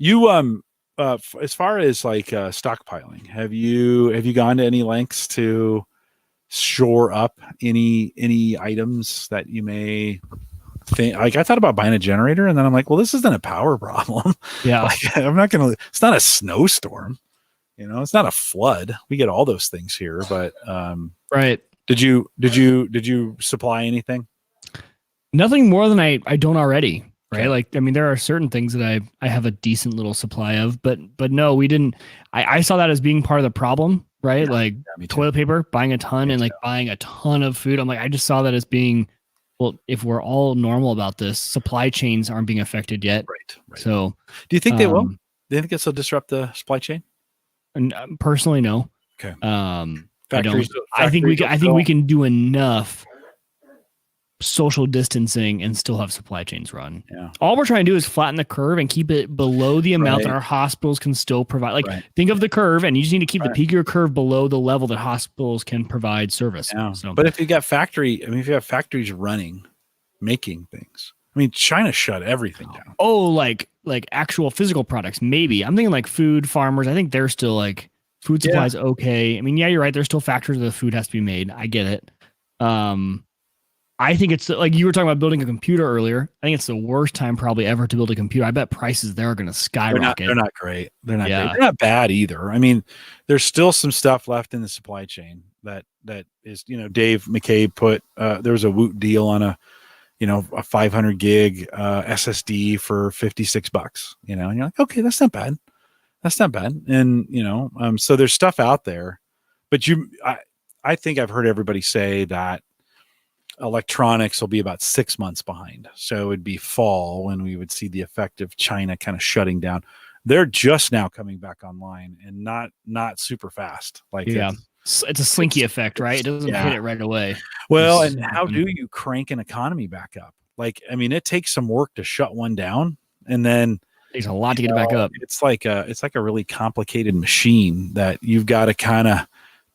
You as far as like stockpiling, have you gone to any lengths to shore up any items that you may think? Like, I thought about buying a generator, and then I'm like, well, this isn't a power problem. Yeah. Like, I'm not gonna. It's not a snowstorm. It's not a flood. We get all those things here, but right. Did you supply anything? Nothing more than I don't already. Right. Okay. Like, there are certain things that I have a decent little supply of, but no, we didn't. I saw that as being part of the problem, right? Yeah, like toilet paper, buying a ton and like buying a ton of food. I'm like, I just saw that as being, well, if we're all normal about this, supply chains aren't being affected yet. Right. So do you think they will? Do you think this will disrupt the supply chain? And personally, no. Okay. I think we can do enough social distancing and still have supply chains run. Yeah. All we're trying to do is flatten the curve and keep it below the amount that our hospitals can still provide. Like, think of the curve, and you just need to keep the peak of your curve below the level that hospitals can provide service. Yeah. So, but if you got if you have factories running, making things, China shut everything down. Oh, like actual physical products, maybe. I'm thinking like food, farmers. I think they're still like food supplies. Yeah. Okay. You're right. There's still factories where the food has to be made. I get it. I think it's like you were talking about building a computer earlier. I think it's the worst time probably ever to build a computer. I bet prices there are going to skyrocket. They're not great. They're not great. They're not bad either. There's still some stuff left in the supply chain that is, Dave McCabe put, there was a Woot deal on a 500 gig SSD for $56, and you're like, okay, that's not bad. And, so there's stuff out there, but I think I've heard everybody say that electronics will be about 6 months behind. So it would be fall when we would see the effect of China kind of shutting down. They're just now coming back online and not super fast. Like, it's a slinky effect, right? It doesn't hit it right away. Well, and how do you crank an economy back up? Like, I mean, it takes some work to shut one down, and then Takes a lot to get it back up. it's like a really complicated machine that you've got to kind of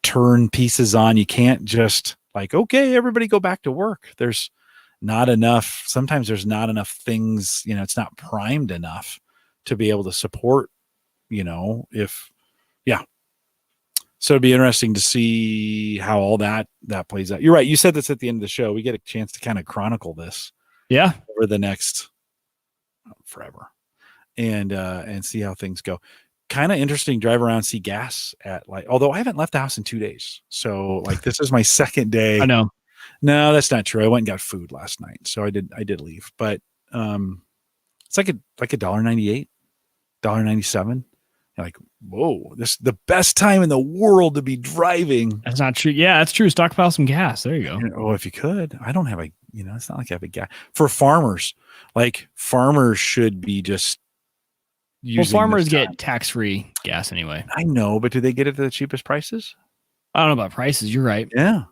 turn pieces on. You can't just like, okay, everybody go back to work. There's not enough. Sometimes there's not enough things, it's not primed enough to be able to support, yeah. So it'd be interesting to see how all that plays out. You're right. You said this at the end of the show. We get a chance to kind of chronicle this over the next forever and see how things go. Kind of interesting, drive around, see gas at although I haven't left the house in 2 days. So this is my second day. I know. No, that's not true. I went and got food last night. So I did leave, but it's like $1.98, $1.97. Like, whoa, this is the best time in the world to be driving. That's not true. Yeah, that's true. Stockpile some gas. There you go. Oh, if you could. I don't have it's not like I have a gas. For farmers, farmers should be just using. Well, farmers get tax-free gas anyway. I know, but do they get it at the cheapest prices? I don't know about prices. You're right. Yeah.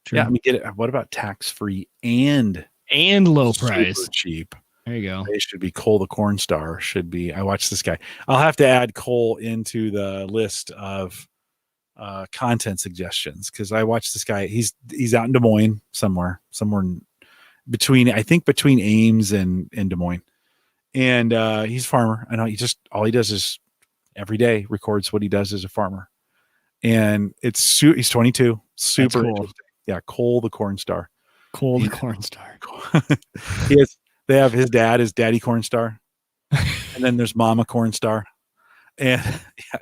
True. Yeah, I mean, get it. What about tax-free and low price? Cheap. There you go. It should be Cole the Corn Star. Should be. I watched this guy. I'll have to add Cole into the list of content suggestions because I watched this guy. He's out in Des Moines somewhere between Ames and Des Moines, and he's a farmer. I know all he does is every day records what he does as a farmer, and he's 22. Super cool. interesting. Yeah, Cole the Corn Star. Cole the Corn Star. They have his dad is Daddy Corn Star, and then there's Mama Corn Star, and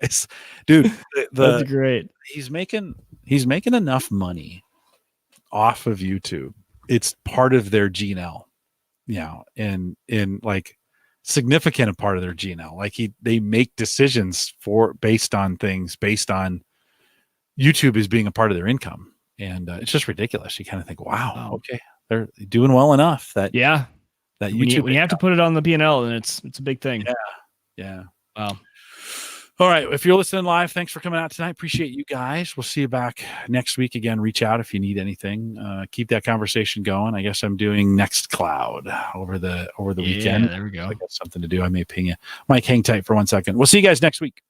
that's great. He's making enough money off of YouTube. It's part of their G&L, and significant a part of their G&L. They make decisions based on YouTube as being a part of their income, and it's just ridiculous. You kind of think, wow, okay, they're doing well enough that that YouTube. When you have to put it on the P&L, and it's a big thing. Yeah. Wow. All right. If you're listening live, thanks for coming out tonight. Appreciate you guys. We'll see you back next week again. Reach out if you need anything. Keep that conversation going. I guess I'm doing Nextcloud over the weekend. There we go. I got something to do. I may ping you. Mike, hang tight for 1 second. We'll see you guys next week.